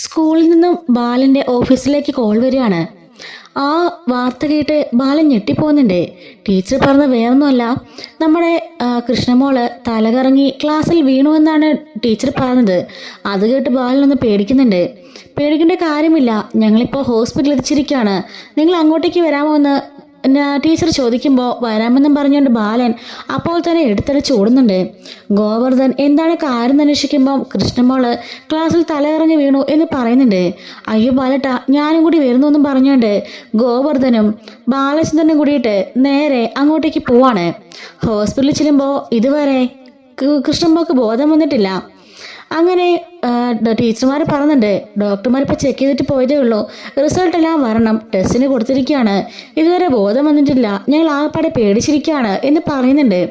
സ്കൂളിൽ നിന്നും ബാലന്റെ ഓഫീസിലേക്ക് കോൾ വരികയാണ്. ആ വാർത്ത കേട്ട് ബാലൻ ഞെട്ടിപ്പോകുന്നുണ്ട്. ടീച്ചർ പറഞ്ഞ വേറൊന്നുമല്ല, നമ്മുടെ കൃഷ്ണമോള് തലകറങ്ങി ക്ലാസ്സിൽ വീണു എന്നാണ് ടീച്ചർ പറഞ്ഞത്. അത് കേട്ട് ബാലനൊന്ന് പേടിക്കുന്നുണ്ട്. പേടിക്കേണ്ട കാര്യമില്ല, ഞങ്ങളിപ്പോൾ ഹോസ്പിറ്റലിൽ എത്തിച്ചിരിക്കുകയാണ്, നിങ്ങൾ അങ്ങോട്ടേക്ക് വരാമോ എന്ന് ടീച്ചർ ചോദിക്കുമ്പോൾ വരാമെന്നും പറഞ്ഞുകൊണ്ട് ബാലൻ അപ്പോൾ തന്നെ എടുത്തടിച്ച് ഓടുന്നുണ്ട്. ഗോവർദ്ധൻ എന്താണ് കാര്യം അന്വേഷിക്കുമ്പോൾ കൃഷ്ണമോള് ക്ലാസ്സിൽ തലയിറങ്ങി വീണു എന്ന് പറയുന്നുണ്ട്. അയ്യോ ബാലട്ട, ഞാനും കൂടി വരുന്നു എന്നും പറഞ്ഞുകൊണ്ട് ഗോവർദ്ധനും ബാലചന്ദ്രനും കൂടിയിട്ട് നേരെ അങ്ങോട്ടേക്ക് പോവാണ്. ഹോസ്പിറ്റലിൽ ചെല്ലുമ്പോൾ ഇതുവരെ കൃഷ്ണമോൾക്ക് ബോധം വന്നിട്ടില്ല. അങ്ങനെ ടീച്ചർമാർ പറയുന്നുണ്ട്, ഡോക്ടർമാർ ഇപ്പോൾ ചെക്ക് ചെയ്തിട്ട് പോയതേ ഉള്ളൂ, റിസൾട്ട് എല്ലാം വരണം, ടെസ്റ്റിന് കൊടുത്തിരിക്കുകയാണ്, ഇതുവരെ ബോധം വന്നിട്ടില്ല, ഞങ്ങൾ ആകെപ്പാടെ പേടിച്ചിരിക്കുകയാണ് എന്ന് പറയുന്നുണ്ട്.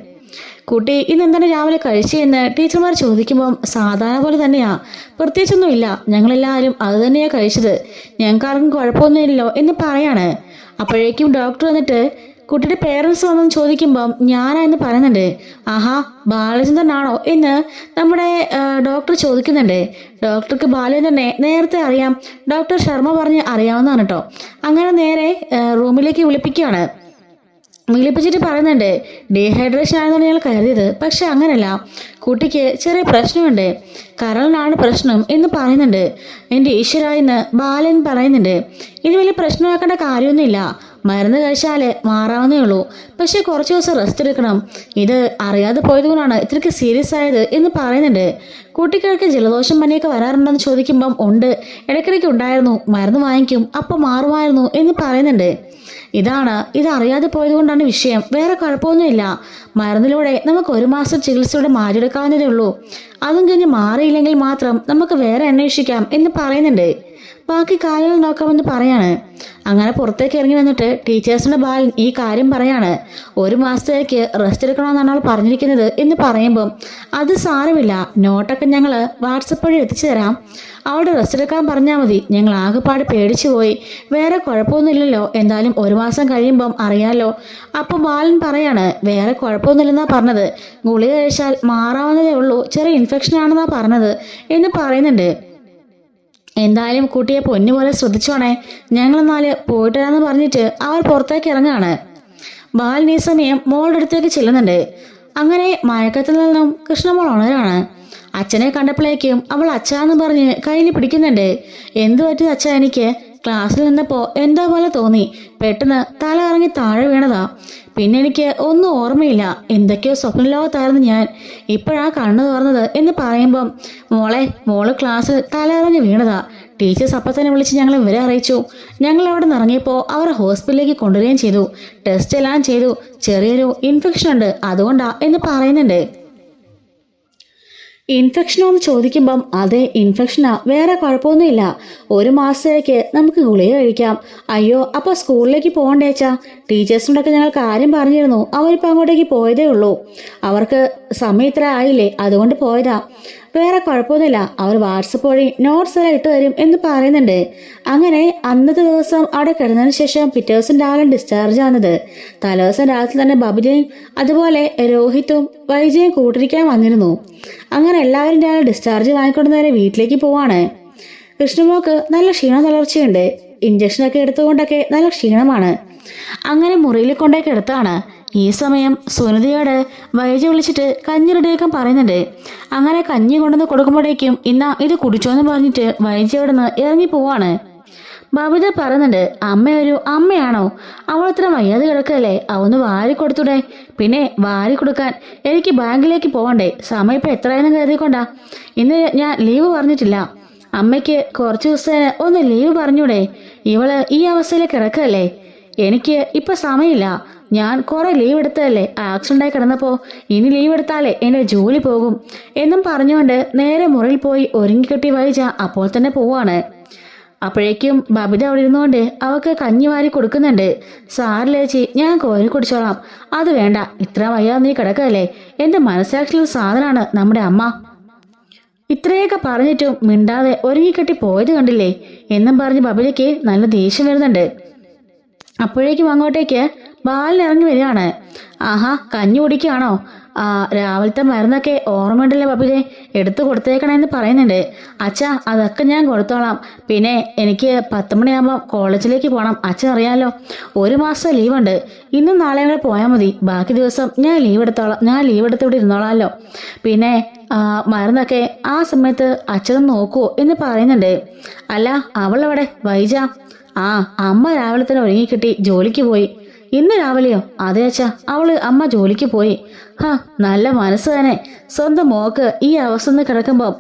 കുട്ടി ഇന്നെന്താണ് രാവിലെ കഴിച്ചതെന്ന് ടീച്ചർമാർ ചോദിക്കുമ്പം സാധാരണ പോലെ തന്നെയാ, പ്രത്യേകിച്ചൊന്നുമില്ല, ഞങ്ങളെല്ലാവരും അത് തന്നെയാണ് കഴിച്ചത്, ഞങ്ങൾക്കാർക്കും കുഴപ്പമൊന്നുമില്ലല്ലോ എന്ന് പറയാണ്. അപ്പോഴേക്കും ഡോക്ടർ വന്നിട്ട് കുട്ടിയുടെ പേരൻസ് വന്നെന്ന് ചോദിക്കുമ്പം ഞാനാ എന്ന് പറയുന്നുണ്ട്. ആഹാ, ബാലചന്ദ്രനാണോ എന്ന് നമ്മുടെ ഡോക്ടർ ചോദിക്കുന്നുണ്ട്. ഡോക്ടർക്ക് ബാലചന്ദ്രനെ നേരത്തെ അറിയാം, ഡോക്ടർ ശർമ്മ പറഞ്ഞ് അറിയാവുന്നതാണ് കേട്ടോ. അങ്ങനെ നേരെ റൂമിലേക്ക് വിളിപ്പിക്കുകയാണ്. വിളിപ്പിച്ചിട്ട് പറയുന്നുണ്ട്, ഡീഹൈഡ്രേഷൻ ആണെന്നാണ് ഞങ്ങൾ കരുതിയത്, പക്ഷെ അങ്ങനല്ല, കുട്ടിക്ക് ചെറിയ പ്രശ്നമുണ്ട്, കരളിനാണ് പ്രശ്നം എന്ന് പറയുന്നുണ്ട്. എൻ്റെ ഈശ്വര എന്ന് ബാലൻ പറയുന്നുണ്ട്. ഇത് വലിയ പ്രശ്നമാക്കേണ്ട കാര്യമൊന്നുമില്ല, മരുന്ന് കഴിച്ചാൽ മാറാവുന്നേ ഉള്ളൂ, പക്ഷെ കുറച്ച് ദിവസം റെസ്റ്റ് എടുക്കണം, ഇത് അറിയാതെ പോയതുകൊണ്ടാണ് ഇത്രയ്ക്ക് സീരിയസ് ആയത് എന്ന് പറയുന്നുണ്ട്. കുട്ടികൾക്ക് ജലദോഷം പനിയൊക്കെ വരാറുണ്ടെന്ന് ചോദിക്കുമ്പം ഉണ്ട്, ഇടയ്ക്കിടയ്ക്ക് ഉണ്ടായിരുന്നു, മരുന്ന് വാങ്ങിക്കും, അപ്പം മാറുമായിരുന്നു എന്ന് പറയുന്നുണ്ട്. ഇത് അറിയാതെ പോയതുകൊണ്ടാണ് വിഷയം, വേറെ കുഴപ്പമൊന്നുമില്ല, മരുന്നിലൂടെ നമുക്ക് 1 മാസം ചികിത്സയോടെ മാറ്റിയെടുക്കാവുന്നതേ ഉള്ളൂ, അതും കഴിഞ്ഞ് മാറിയില്ലെങ്കിൽ മാത്രം നമുക്ക് വേറെ അന്വേഷിക്കാം എന്ന് പറയുന്നുണ്ട്. ബാക്കി കാര്യങ്ങൾ നോക്കാമെന്ന് പറയാണ്. അങ്ങനെ പുറത്തേക്ക് ഇറങ്ങി വന്നിട്ട് ടീച്ചേഴ്സിന്റെ ബാലൻ ഈ കാര്യം പറയാണ്. 1 മാസത്തേക്ക് റെസ്റ്റ് എടുക്കണമെന്നാണ് അവൾ പറഞ്ഞിരിക്കുന്നത് എന്ന് പറയുമ്പം അത് സാരമില്ല, നോട്ടൊക്കെ ഞങ്ങൾ വാട്സപ്പ് വഴി എത്തിച്ചു തരാം, അവളുടെ റെസ്റ്റ് എടുക്കാൻ പറഞ്ഞാൽ മതി, ഞങ്ങൾ ആകെപ്പാട് പേടിച്ചു പോയി, വേറെ കുഴപ്പമൊന്നുമില്ലല്ലോ, എന്തായാലും 1 മാസം കഴിയുമ്പം അറിയാലോ. അപ്പം ബാലൻ പറയാണ്, വേറെ കുഴപ്പമൊന്നുമില്ലെന്നാ പറഞ്ഞത്, ഗുളിക കഴിച്ചാൽ മാറാവുന്നതേ ഉള്ളൂ, ചെറിയ ഇൻഫെക്ഷൻ ആണെന്നാ പറഞ്ഞത് എന്ന് പറയുന്നുണ്ട്. എന്തായാലും കുട്ടിയെ പൊന്നുപോലെ ശ്രദ്ധിച്ചോണേ, ഞങ്ങളെന്നാല് പോയിട്ട് വരാമെന്ന് പറഞ്ഞിട്ട് അവർ പുറത്തേക്ക് ഇറങ്ങുകയാണ്. ബാലൻ ഈ സമയം മോളുടെ അടുത്തേക്ക് ചെല്ലുന്നുണ്ട്. അങ്ങനെ മയക്കത്തിൽ നിന്നും കൃഷ്ണമോൾ ഉണരാണ്. അച്ഛനെ കണ്ടപ്പോഴേക്കും അവൾ അച്ഛാന്ന് പറഞ്ഞ് കയ്യിൽ പിടിക്കുന്നുണ്ട്. എന്തു പറ്റിയത് അച്ഛാ, എനിക്ക് ക്ലാസ്സിൽ നിന്നപ്പോൾ എന്തോ പോലെ തോന്നി, പെട്ടെന്ന് തല ഇറങ്ങി താഴെ വീണതാ, പിന്നെ എനിക്ക് ഒന്നും ഓർമ്മയില്ല, എന്തൊക്കെയോ സ്വപ്നലോകത്തായിരുന്നു ഞാൻ, ഇപ്പോഴാ കണ്ണു തുറന്നത് എന്ന് പറയുമ്പം മോള് ക്ലാസ്സിൽ തല ഇറങ്ങി വീണതാ, ടീച്ചേഴ്സ് അപ്പം തന്നെ വിളിച്ച് ഞങ്ങൾ ഇവരെ അറിയിച്ചു, ഞങ്ങൾ അവിടെ നിന്ന് ഇറങ്ങിയപ്പോൾ അവർ ഹോസ്പിറ്റലിലേക്ക് കൊണ്ടുവരികയും ചെയ്തു, ടെസ്റ്റ് എല്ലാം ചെയ്തു, ചെറിയൊരു ഇൻഫെക്ഷൻ ഉണ്ട്, അതുകൊണ്ടാ എന്ന് പറയുന്നുണ്ട്. ഇൻഫെക്ഷനോ എന്ന് ചോദിക്കുമ്പം അതെ ഇൻഫെക്ഷനാ, വേറെ കുഴപ്പമൊന്നുമില്ല, 1 മാസത്തേക്ക് നമുക്ക് ഗുളിക കഴിക്കാം. അയ്യോ, അപ്പോൾ സ്കൂളിലേക്ക് പോകണ്ടേച്ചാ, ടീച്ചേഴ്സിനോടൊക്കെ ഞങ്ങൾ കാര്യം പറഞ്ഞിരുന്നു, അവരിപ്പോൾ അങ്ങോട്ടേക്ക് പോയതേ ഉള്ളൂ, അവർക്ക് സമയം ഇത്ര ആയില്ലേ, അതുകൊണ്ട് പോയതാ, വേറെ കുഴപ്പമൊന്നുമില്ല, അവർ വാട്സപ്പ് വഴി നോട്ട്സ് എല്ലാം ഇട്ട് തരും എന്ന് പറയുന്നുണ്ട്. അങ്ങനെ അന്നത്തെ ദിവസം അവിടെ കിടന്നതിന് ശേഷം പിറ്റേ ദിവസം രാവിലെ ഡിസ്ചാർജ് ആവുന്നത്. തലേദിവസം രാത്രി തന്നെ ബബിതയും അതുപോലെ രോഹിത്തും വൈജയും കൂട്ടിരിക്കാൻ വന്നിരുന്നു. അങ്ങനെ എല്ലാവരും രാവിലെ ഡിസ്ചാർജ് വാങ്ങിക്കൊണ്ട് നേരെ വീട്ടിലേക്ക് പോവാണ്. കൃഷ്ണമോക്ക് നല്ല തളർച്ചയുണ്ട്, ഇഞ്ചക്ഷനൊക്കെ എടുത്തുകൊണ്ടൊക്കെ നല്ല ക്ഷീണമാണ്. അങ്ങനെ മുറിയിൽ കൊണ്ടേക്ക് എടുത്താണ്. ഈ സമയം സുനിതയോട് വൈജ വിളിച്ചിട്ട് കഞ്ഞി റെഡിയാക്കാൻ പറയുന്നുണ്ട്. അങ്ങനെ കഞ്ഞി കൊണ്ടുവന്ന് കൊടുക്കുമ്പോഴേക്കും ഇന്നാ ഇത് കുടിച്ചോന്ന് പറഞ്ഞിട്ട് വൈജ അവിടെ നിന്ന് ഇറങ്ങി പോവാണ്. ബബിത പറയുന്നുണ്ട്, അമ്മയൊരു അമ്മയാണോ, അവൾ ഇത്ര വയ്യാതെ കിടക്കല്ലേ, അവന്ന് വാരി കൊടുത്തൂടെ, പിന്നെ വാരി കൊടുക്കാൻ എനിക്ക് ബാങ്കിലേക്ക് പോകണ്ടേ, സമയം ഇപ്പം എത്രയെന്ന് കരുതിക്കൊണ്ടാ, ഇന്ന് ഞാൻ ലീവ് പറഞ്ഞിട്ടില്ല, അമ്മയ്ക്ക് കുറച്ച് ദിവസത്തിന് ഒന്ന് ലീവ് പറഞ്ഞൂടെ, ഇവള് ഈ അവസ്ഥയിൽ കിടക്കല്ലേ, എനിക്ക് ഇപ്പം സമയമില്ല, ഞാൻ കുറെ ലീവ് എടുത്തതല്ലേ, ആക്സിഡൻ്റായി കിടന്നപ്പോൾ, ഇനി ലീവ് എടുത്താലേ എൻ്റെ ജോലി പോകും എന്നും പറഞ്ഞുകൊണ്ട് നേരെ മുറിയിൽ പോയി ഒരുങ്ങിക്കെട്ടി വൈജ അപ്പോൾ തന്നെ പോവാണ്. അപ്പോഴേക്കും ബബിത അവിടെ ഇരുന്നുകൊണ്ട് അവൾക്ക് കഞ്ഞി വാരി കൊടുക്കുന്നുണ്ട്. സാറിലേച്ചി, ഞാൻ കോരി കുടിച്ചോളാം, അത് വേണ്ട, ഇത്ര വയ്യാതെ നീ കിടക്കല്ലേ, എൻ്റെ മനസ്സാക്ഷിയുള്ള സാധനമാണ് നമ്മുടെ അമ്മ. ഇത്രയൊക്കെ പറഞ്ഞിട്ടും മിണ്ടാതെ ഒരുങ്ങിക്കെട്ടി പോയത് കണ്ടില്ലേ എന്നും പറഞ്ഞ് ബബിതയ്ക്ക് നല്ല ദേഷ്യം വരുന്നുണ്ട്. അപ്പോഴേക്കും അങ്ങോട്ടേക്ക് ബാലൻ ഇറങ്ങി വരികയാണ്. ആഹാ, കഞ്ഞി കുടിക്കുകയാണോ, രാവിലത്തെ മരുന്നൊക്കെ ഓർമ്മയുണ്ടല്ലേ ബബിലെ, എടുത്തു കൊടുത്തേക്കണമെന്ന് പറയുന്നുണ്ട്. അച്ഛാ അതൊക്കെ ഞാൻ കൊടുത്തോളാം. പിന്നെ എനിക്ക് 10 മണിയാകുമ്പോൾ കോളേജിലേക്ക് പോകണം. അച്ഛൻ അറിയാലോ, 1 മാസം ലീവുണ്ട്. ഇന്നും നാളെയും കൂടെ പോയാൽ മതി. ബാക്കി ദിവസം ഞാൻ ലീവ് എടുത്ത് ഇവിടെ ഇരുന്നോളാമല്ലോ. പിന്നെ മരുന്നൊക്കെ ആ സമയത്ത് അച്ഛനും നോക്കുവോ എന്ന് പറയുന്നുണ്ട്. അല്ല, അവളവിടെ വൈജ? അമ്മ രാവിലെ തന്നെ ഒരുങ്ങിക്കിട്ടി ജോലിക്ക് പോയി. ഇന്ന് രാവിലെയോ? അതെ അച്ഛാ, അമ്മ ജോലിക്ക് പോയി. നല്ല മനസ്സ് തന്നെ. സ്വന്തം മോക്ക് ഈ അവസ്ഥ കിടക്കുമ്പോൾ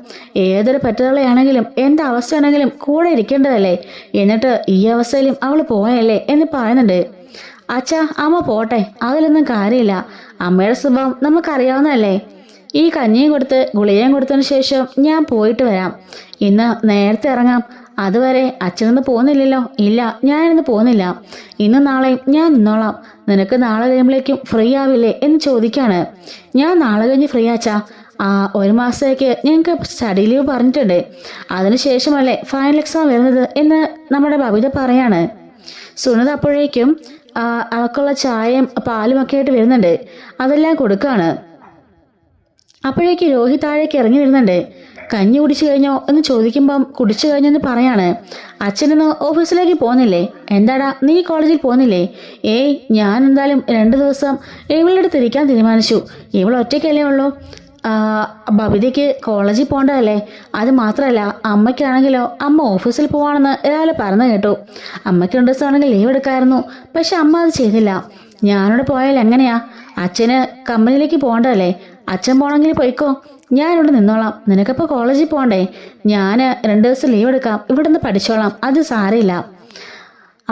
ഏതൊരു പറ്റുകളയാണെങ്കിലും എന്ത് അവസ്ഥയാണെങ്കിലും കൂടെ ഇരിക്കേണ്ടതല്ലേ. എന്നിട്ട് ഈ അവസ്ഥയിലും അവൾ പോയല്ലേ എന്ന് പറയുന്നുണ്ട്. അച്ഛാ അമ്മ പോട്ടെ, അതിലൊന്നും കാര്യമില്ല. അമ്മയുടെ സ്വഭാവം നമുക്കറിയാവുന്നതല്ലേ. ഈ കഞ്ഞിയും കൊടുത്ത് ഗുളികയും കൊടുത്തതിന് ശേഷം ഞാൻ പോയിട്ട് വരാം. ഇന്ന് നേരത്തെ ഇറങ്ങാം. അതുവരെ അച്ഛനൊന്ന് പോകുന്നില്ലല്ലോ? ഇല്ല, ഞാനിന്ന് പോകുന്നില്ല. ഇന്നും നാളെയും ഞാൻ നിന്നോളാം. നിനക്ക് നാളെ കഴിയുമ്പോഴേക്കും ഫ്രീ ആവില്ലേ എന്ന് ചോദിക്കാണ്. ഞാൻ നാളെ കഴിഞ്ഞ് ഫ്രീ ആച്ചാ. 1 മാസത്തേക്ക് ഞങ്ങൾക്ക് സ്റ്റഡി ലീവ് പറഞ്ഞിട്ടുണ്ട്. അതിനുശേഷമല്ലേ ഫൈനൽ എക്സാം വരുന്നത് എന്ന് നമ്മുടെ ബബിത പറയാണ്. സുനിത അപ്പോഴേക്കും അവൾക്കുള്ള ചായയും പാലും ഒക്കെ ആയിട്ട് വരുന്നുണ്ട്. അതെല്ലാം കൊടുക്കാണ്. അപ്പോഴേക്ക് രോഹിത് താഴേക്ക് ഇറങ്ങി വരുന്നുണ്ട്. കഞ്ഞി കുടിച്ചു കഴിഞ്ഞോ എന്ന് ചോദിക്കുമ്പം കുടിച്ചു കഴിഞ്ഞെന്ന് പറയാണ്. അച്ഛനൊന്ന് ഓഫീസിലേക്ക് പോകുന്നില്ലേ? എന്താടാ നീ കോളേജിൽ പോകുന്നില്ലേ? ഞാൻ എന്തായാലും 2 ദിവസം ഇവളുടെ അടുത്ത് ഇരിക്കാൻ തീരുമാനിച്ചു. ഇവൾ ഒറ്റയ്ക്കല്ലേ ഉള്ളൂ. ബബിതയ്ക്ക് കോളേജിൽ പോകേണ്ടതല്ലേ. അത് മാത്രമല്ല, അമ്മയ്ക്കാണെങ്കിലോ അമ്മ ഓഫീസിൽ പോവാണെന്ന് രാവിലെ പറഞ്ഞു കേട്ടു. അമ്മയ്ക്ക് 2 ദിവസമാണെങ്കിൽ ലീവ് എടുക്കായിരുന്നു. പക്ഷെ അമ്മ അത് ചെയ്തില്ല. ഞാനിവിടെ പോയാൽ എങ്ങനെയാ? അച്ഛന് കമ്പനിയിലേക്ക് പോകേണ്ടതല്ലേ. അച്ഛൻ പോകണമെങ്കിൽ പോയിക്കോ, ഞാനിവിടെ നിന്നോളാം. നിനക്കപ്പോൾ കോളേജിൽ പോകണ്ടേ? ഞാൻ 2 ദിവസം ലീവ് എടുക്കാം, ഇവിടെ നിന്ന് പഠിച്ചോളാം, അത് സാരമില്ല.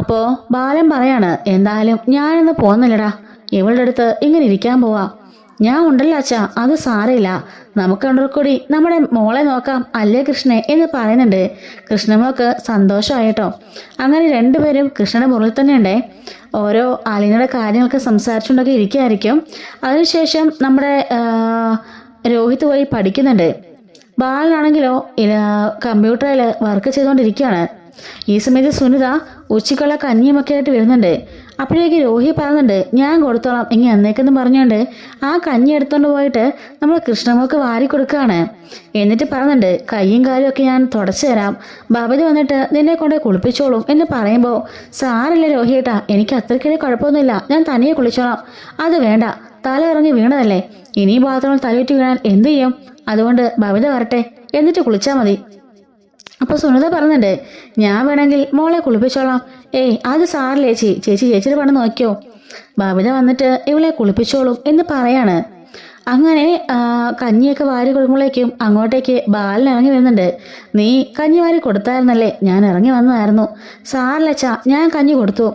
അപ്പോൾ ബാലൻ പറയാണ്, എന്തായാലും ഞാനിന്ന് പോകുന്നില്ലടാ. ഇവളുടെ അടുത്ത് ഇങ്ങനെ ഇരിക്കാൻ പോവാ. ഞാൻ ഉണ്ടല്ലോ അച്ഛാ, അത് സാരമില്ല. നമുക്ക് കൂടി നമ്മുടെ മോളെ നോക്കാം അല്ലേ കൃഷ്ണേ എന്ന് പറയുന്നുണ്ട്. കൃഷ്ണമോൾക്ക് സന്തോഷമായിട്ടോ. അങ്ങനെ 2 പേരും കൃഷ്ണയുടെ മുറിൽ തന്നെ ഉണ്ടേ. ഓരോ അലീനയുടെ കാര്യങ്ങളൊക്കെ സംസാരിച്ചുകൊണ്ടൊക്കെ ഇരിക്കുകയായിരിക്കും. അതിനുശേഷം നമ്മുടെ രോഹിത് പോയി പഠിക്കുന്നുണ്ട്. ബാലനാണെങ്കിലോ കമ്പ്യൂട്ടറിൽ വർക്ക് ചെയ്തുകൊണ്ടിരിക്കുകയാണ്. ഈ സമയത്ത് സുനിത ഉച്ചക്കുള്ള കഞ്ഞിയുമൊക്കെ ആയിട്ട് വരുന്നുണ്ട്. അപ്പോഴേക്ക് രോഹിത് പറയുന്നുണ്ട്, ഞാൻ കൊടുത്തോളാം ഇങ്ങനെ എന്നേക്കെന്ന് പറഞ്ഞുകൊണ്ട് ആ കഞ്ഞി എടുത്തുകൊണ്ട് പോയിട്ട് നമ്മൾ കൃഷ്ണമോൾക്ക് വാരി കൊടുക്കുകയാണ്. എന്നിട്ട് പറയുന്നുണ്ട്, കയ്യും കാലും ഒക്കെ ഞാൻ തുടച്ചു തരാം, ബബിത വന്നിട്ട് നിന്നെ കൊണ്ട് കുളിപ്പിച്ചോളും എന്ന് പറയുമ്പോൾ, സാറില്ല രോഹിയേട്ടാ, എനിക്ക് അത്രയ്ക്കിടെ കുഴപ്പമൊന്നുമില്ല, ഞാൻ തനിയെ കുളിച്ചോളാം. അത് വേണ്ട, തല ഇറങ്ങി വീണതല്ലേ, ഇനി ബാത്റൂമിൽ തലയിട്ട് വീണാൽ എന്ത് ചെയ്യും? അതുകൊണ്ട് ബബിത വരട്ടെ, എന്നിട്ട് കുളിച്ചാൽ മതി. അപ്പോൾ സുനിത പറയുന്നുണ്ട്, ഞാൻ വേണമെങ്കിൽ മോളെ കുളിപ്പിച്ചോളാം. അത് സാറില്ലേ ചേച്ചിയുടെ പണം നോക്കിയോ, ബബിത വന്നിട്ട് ഇവളെ കുളിപ്പിച്ചോളും എന്ന് പറയാണ്. അങ്ങനെ കഞ്ഞിയൊക്കെ വാരി കൊടുക്കുമ്പോഴേക്കും അങ്ങോട്ടേക്ക് ബാലൻ ഇറങ്ങി വരുന്നുണ്ട്. നീ കഞ്ഞി വാരി കൊടുത്തായിരുന്നല്ലേ? ഞാൻ ഇറങ്ങി വന്നതായിരുന്നു. സാറിലച്ചാ, ഞാൻ കഞ്ഞി കൊടുത്തു.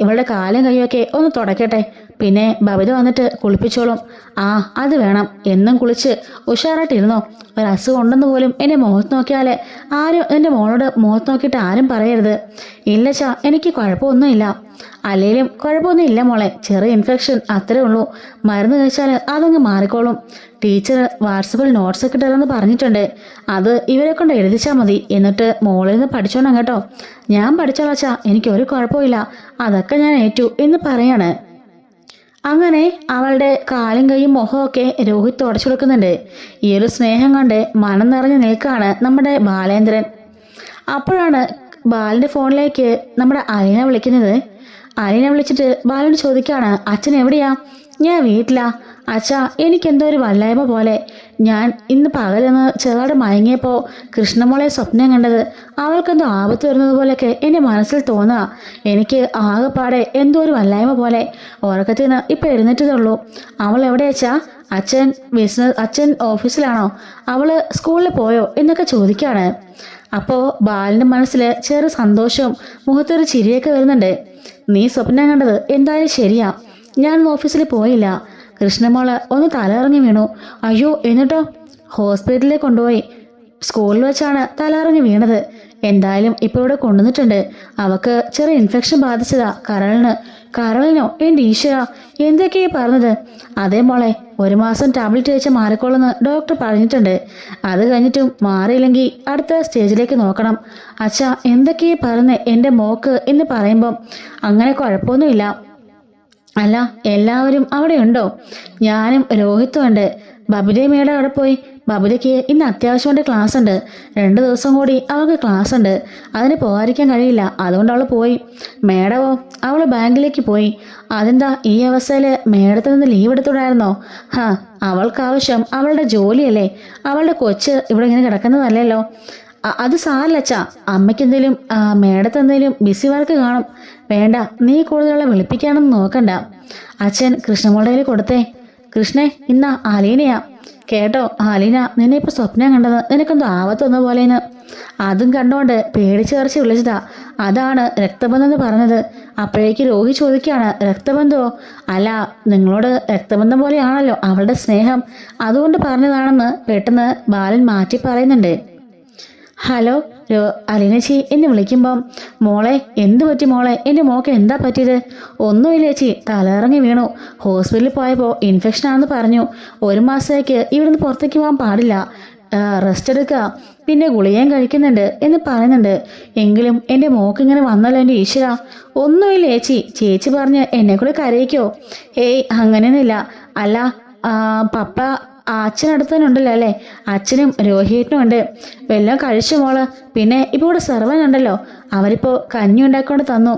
ഇവളുടെ കാലും കയ്യൊക്കെ ഒന്ന് തുടക്കട്ടെ, പിന്നെ ബബിത വന്നിട്ട് കുളിപ്പിച്ചോളും. അത് വേണം. എന്നും കുളിച്ച് ഉഷാറായിട്ടിരുന്നോ. ഒരസുഖം ഉണ്ടെന്ന് പോലും എൻ്റെ മുഖത്ത് നോക്കിയാൽ ആരും എൻ്റെ മോളോട് മുഖത്ത് നോക്കിയിട്ട് ആരും പറയരുത്. ഇല്ലച്ചാ, എനിക്ക് കുഴപ്പമൊന്നുമില്ല. അല്ലെങ്കിലും കുഴപ്പമൊന്നും ഇല്ല മോളെ, ചെറിയ ഇൻഫെക്ഷൻ അത്രേ ഉള്ളൂ. മരുന്ന് കഴിച്ചാൽ അതങ്ങ് മാറിക്കോളും. ടീച്ചർ വാട്സപ്പിൽ നോട്ട്സൊക്കെ ഇട്ടെന്ന് പറഞ്ഞിട്ടുണ്ട്. അത് ഇവരെ കൊണ്ട് എഴുതിച്ചാൽ മതി. എന്നിട്ട് മോളിൽ നിന്ന് പഠിച്ചോണം കേട്ടോ. ഞാൻ പഠിച്ചോളാച്ചാ, എനിക്കൊരു കുഴപ്പമില്ല, അതൊക്കെ ഞാൻ ഏറ്റു എന്ന് പറയാണ്. അങ്ങനെ അവളുടെ കാലും കൈയും മുഖമൊക്കെ രോഹിത് തുടച്ചു കൊടുക്കുന്നുണ്ട്. ഈ ഒരു സ്നേഹം കൊണ്ട് മനം നിറഞ്ഞു നിൽക്കുകയാണ് നമ്മുടെ ബാലേന്ദ്രൻ. അപ്പോഴാണ് ബാലൻ്റെ ഫോണിലേക്ക് നമ്മുടെ അലീന വിളിക്കുന്നത്. അലീന വിളിച്ചിട്ട് ബാലനോട് ചോദിക്കുകയാണ്, അച്ഛൻ എവിടെയാ? ഞാൻ വീട്ടിലാ അച്ഛാ, എനിക്കെന്തോ ഒരു വല്ലായ്മ പോലെ. ഞാൻ ഇന്ന് പകലൊന്ന് ചെറുതായിട്ട് മയങ്ങിയപ്പോൾ കൃഷ്ണമോളെ സ്വപ്നം കണ്ടത്. അവൾക്കെന്തോ ആപത്ത് വരുന്നത് പോലെയൊക്കെ എൻ്റെ മനസ്സിൽ തോന്നുക. എനിക്ക് ആകെപ്പാടെ എന്തോ ഒരു വല്ലായ്മ പോലെ. ഉറക്കത്തിൽ നിന്ന് ഇപ്പം എഴുന്നേറ്റതുള്ളൂ. അവൾ എവിടെയാച്ചാ? അച്ഛൻ ഓഫീസിലാണോ? അവൾ സ്കൂളിൽ പോയോ എന്നൊക്കെ ചോദിക്കുകയാണ്. അപ്പോൾ ബാലൻ്റെ മനസ്സിൽ ചെറു സന്തോഷവും മുഖത്തൊരു ചിരിയൊക്കെ വരുന്നുണ്ട്. നീ സ്വപ്നം കണ്ടത് എന്തായാലും ശരിയാ. ഞാൻ ഓഫീസിൽ പോയില്ല. കൃഷ്ണമോള് ഒന്ന് തലയിറങ്ങി വീണു. അയ്യോ, എന്നിട്ടോ? ഹോസ്പിറ്റലിൽ കൊണ്ടുപോയി. സ്കൂളിൽ വെച്ചാണ് തലയിറങ്ങി വീണത്. എന്തായാലും ഇപ്പോൾ ഇവിടെ കൊണ്ടുവന്നിട്ടുണ്ട്. അവൾക്ക് ചെറിയ ഇൻഫെക്ഷൻ ബാധിച്ചതാ, കരളിനോ? എൻ്റെ ഈശ്വര, എന്തൊക്കെയാ പറഞ്ഞത്? അതേ മോളെ, 1 മാസം ടാബ്ലറ്റ് കഴിച്ച് മാറിക്കോളെന്ന് ഡോക്ടർ പറഞ്ഞിട്ടുണ്ട്. അത് കഴിഞ്ഞിട്ടും മാറിയില്ലെങ്കിൽ അടുത്ത സ്റ്റേജിലേക്ക് നോക്കണം. അച്ഛാ, എന്തൊക്കെയാ പറഞ്ഞേ എൻ്റെ മോക്ക് എന്ന് പറയുമ്പം അങ്ങനെ കുഴപ്പമൊന്നുമില്ല. അല്ല, എല്ലാവരും അവിടെ ഉണ്ടോ? ഞാനും രോഹിത്തും ഉണ്ട്. ബബിത മേഡം അവിടെ പോയി. ബബിതയ്ക്ക് ഇന്ന് അത്യാവശ്യമായിട്ട് ക്ലാസ് ഉണ്ട്. 2 ദിവസം കൂടി അവൾക്ക് ക്ലാസ് ഉണ്ട്. അതിന് പോകാതിരിക്കാൻ കഴിയില്ല. അതുകൊണ്ട് അവൾ പോയി. മേഡമോ? അവൾ ബാങ്കിലേക്ക് പോയി. അതെന്താ ഈ അവസ്ഥയിൽ മേഡത്തിൽ നിന്ന് ലീവ് എടുത്തുകൂടായിരുന്നോ? അവൾക്ക് ആവശ്യം അവളുടെ ജോലിയല്ലേ. അവളുടെ കൊച്ച് ഇവിടെ ഇങ്ങനെ കിടക്കുന്നതല്ലല്ലോ. അത് സാരല്ലച്ചാ. അമ്മയ്ക്കെന്തേലും മേഡത്തെന്തേലും ബിസി വർക്ക് കാണും. വേണ്ട, നീ കൂടുതലുള്ള വിളിപ്പിക്കാനൊന്നും നോക്കണ്ട. അച്ഛൻ കൃഷ്ണമോളുടെ കയ്യിൽ കൊടുത്തേ. കൃഷ്ണേ, ഇന്നാ അലീനയാ. കേട്ടോ അലീന, നിന്നെ ഇപ്പൊ സ്വപ്നം കണ്ടത് നിനക്കെന്തോ ആവത്തൊന്ന പോലേന്ന്. അതും കണ്ടോണ്ട് പേടിച്ച് കറച്ച് വിളിച്ചതാ. അതാണ് രക്തബന്ധം എന്ന് പറഞ്ഞത്. അപ്പോഴേക്ക് രോഹി ചോദിക്കാണ്, രക്തബന്ധമോ? അല്ല, നിങ്ങളോട് രക്തബന്ധം പോലെയാണല്ലോ അവളുടെ സ്നേഹം, അതുകൊണ്ട് പറഞ്ഞതാണെന്ന് പെട്ടെന്ന് ബാലൻ മാറ്റി പറയുന്നുണ്ട്. ഹലോ അലീനച്ചി എന്ന് വിളിക്കുമ്പം, മോളെ എന്ത് പറ്റി മോളെ? എൻ്റെ മോക്ക് എന്താ പറ്റിയത്? ഒന്നുമില്ല ചേച്ചി, തലയിറങ്ങി വീണു. ഹോസ്പിറ്റലിൽ പോയപ്പോൾ ഇൻഫെക്ഷൻ ആണെന്ന് പറഞ്ഞു. 1 മാസത്തേക്ക് ഇവിടുന്ന് പുറത്തേക്ക് പോകാൻ പാടില്ല, റെസ്റ്റ് എടുക്കുക, പിന്നെ ഗുളികയും കഴിക്കുന്നുണ്ട് എന്ന് പറയുന്നുണ്ട്. എങ്കിലും എൻ്റെ മോക്ക് ഇങ്ങനെ വന്നല്ലോ എൻ്റെ ഈശ്വര. ഒന്നുമില്ല ചേച്ചി, ചേച്ചി പറഞ്ഞ് എന്നെ കൂടെ കരയിക്കോ? ഏയ് അങ്ങനെയൊന്നുമില്ല. അല്ല പപ്പ അച്ഛനടുത്ത് തന്നെ ഉണ്ടല്ലോ അല്ലേ? അച്ഛനും രോഹിയേട്ടനും ഉണ്ട്. വല്ലതും കഴിച്ചു മോള്? പിന്നെ ഇപ്പോൾ ഇവിടെ സെർവൻ ഉണ്ടല്ലോ, അവരിപ്പോൾ കഞ്ഞി ഉണ്ടാക്കൊണ്ട് തന്നു.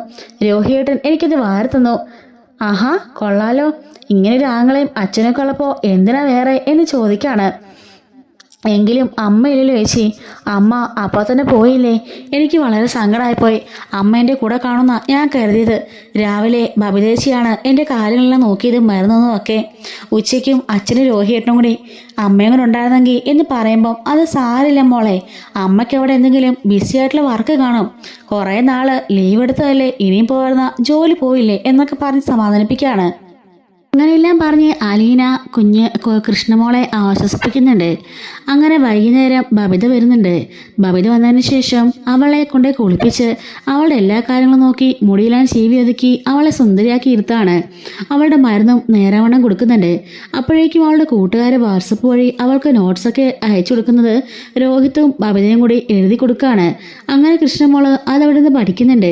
രോഹിയേട്ടൻ എനിക്കത് വാരി തന്നു. ആഹാ, കൊള്ളാലോ. ഇങ്ങനെ ഒരു ആങ്ങളെയും അച്ഛനൊക്കെ ഉള്ളപ്പോൾ എന്തിനാ വേറെ എന്ന് ചോദിക്കാണ്. എങ്കിലും അമ്മയില്ലല്ലോ ചേച്ചി. അമ്മ അപ്പോൾ തന്നെ പോയില്ലേ? എനിക്ക് വളരെ സങ്കടമായിപ്പോയി. അമ്മ എൻ്റെ കൂടെ കാണുന്ന ഞാൻ കരുതിയത്. രാവിലെ ബബിതേച്ചിയാണ് എൻ്റെ കാര്യങ്ങളെല്ലാം നോക്കിയത്, മരുന്നൊന്നും ഒക്കെ. ഉച്ചയ്ക്കും അച്ഛനും രോഹിയേട്ടനും കൂടി. അമ്മയും കൂടെ ഉണ്ടായിരുന്നെങ്കിൽ എന്ന് പറയുമ്പം അത് സാരില്ല മോളെ. അമ്മയ്ക്ക് അവിടെ എന്തെങ്കിലും ബിസി ആയിട്ടുള്ള വർക്ക് കാണും. കുറേ നാൾ ലീവ് എടുത്തതല്ലേ, ഇനിയും പോരുന്ന ജോലി പോയില്ലേ എന്നൊക്കെ പറഞ്ഞ് സമാധാനിപ്പിക്കുകയാണ്. അങ്ങനെയെല്ലാം പറഞ്ഞ് അലീന കൃഷ്ണമോളെ ആശ്വസിപ്പിക്കുന്നുണ്ട്. അങ്ങനെ വൈകുന്നേരം ബബിത വരുന്നുണ്ട്. ബബിത വന്നതിന് ശേഷം അവളെ കൊണ്ട് കുളിപ്പിച്ച് അവളുടെ എല്ലാ കാര്യങ്ങളും നോക്കി മുടിയിലാൻ ചീവി ഒതുക്കി അവളെ സുന്ദരിയാക്കി ഇരുത്താണ്. അവളുടെ മരുന്നും നേരവണ്ണം കൊടുക്കുന്നുണ്ട്. അപ്പോഴേക്കും അവളുടെ കൂട്ടുകാർ വാട്സപ്പ് വഴി അവൾക്ക് നോട്ട്സൊക്കെ അയച്ചു കൊടുക്കുന്നത് രോഹിത്തും ബബിതയും കൂടി എഴുതി കൊടുക്കുകയാണ്. അങ്ങനെ കൃഷ്ണമോള് അതവിടെ നിന്ന് പഠിക്കുന്നുണ്ട്.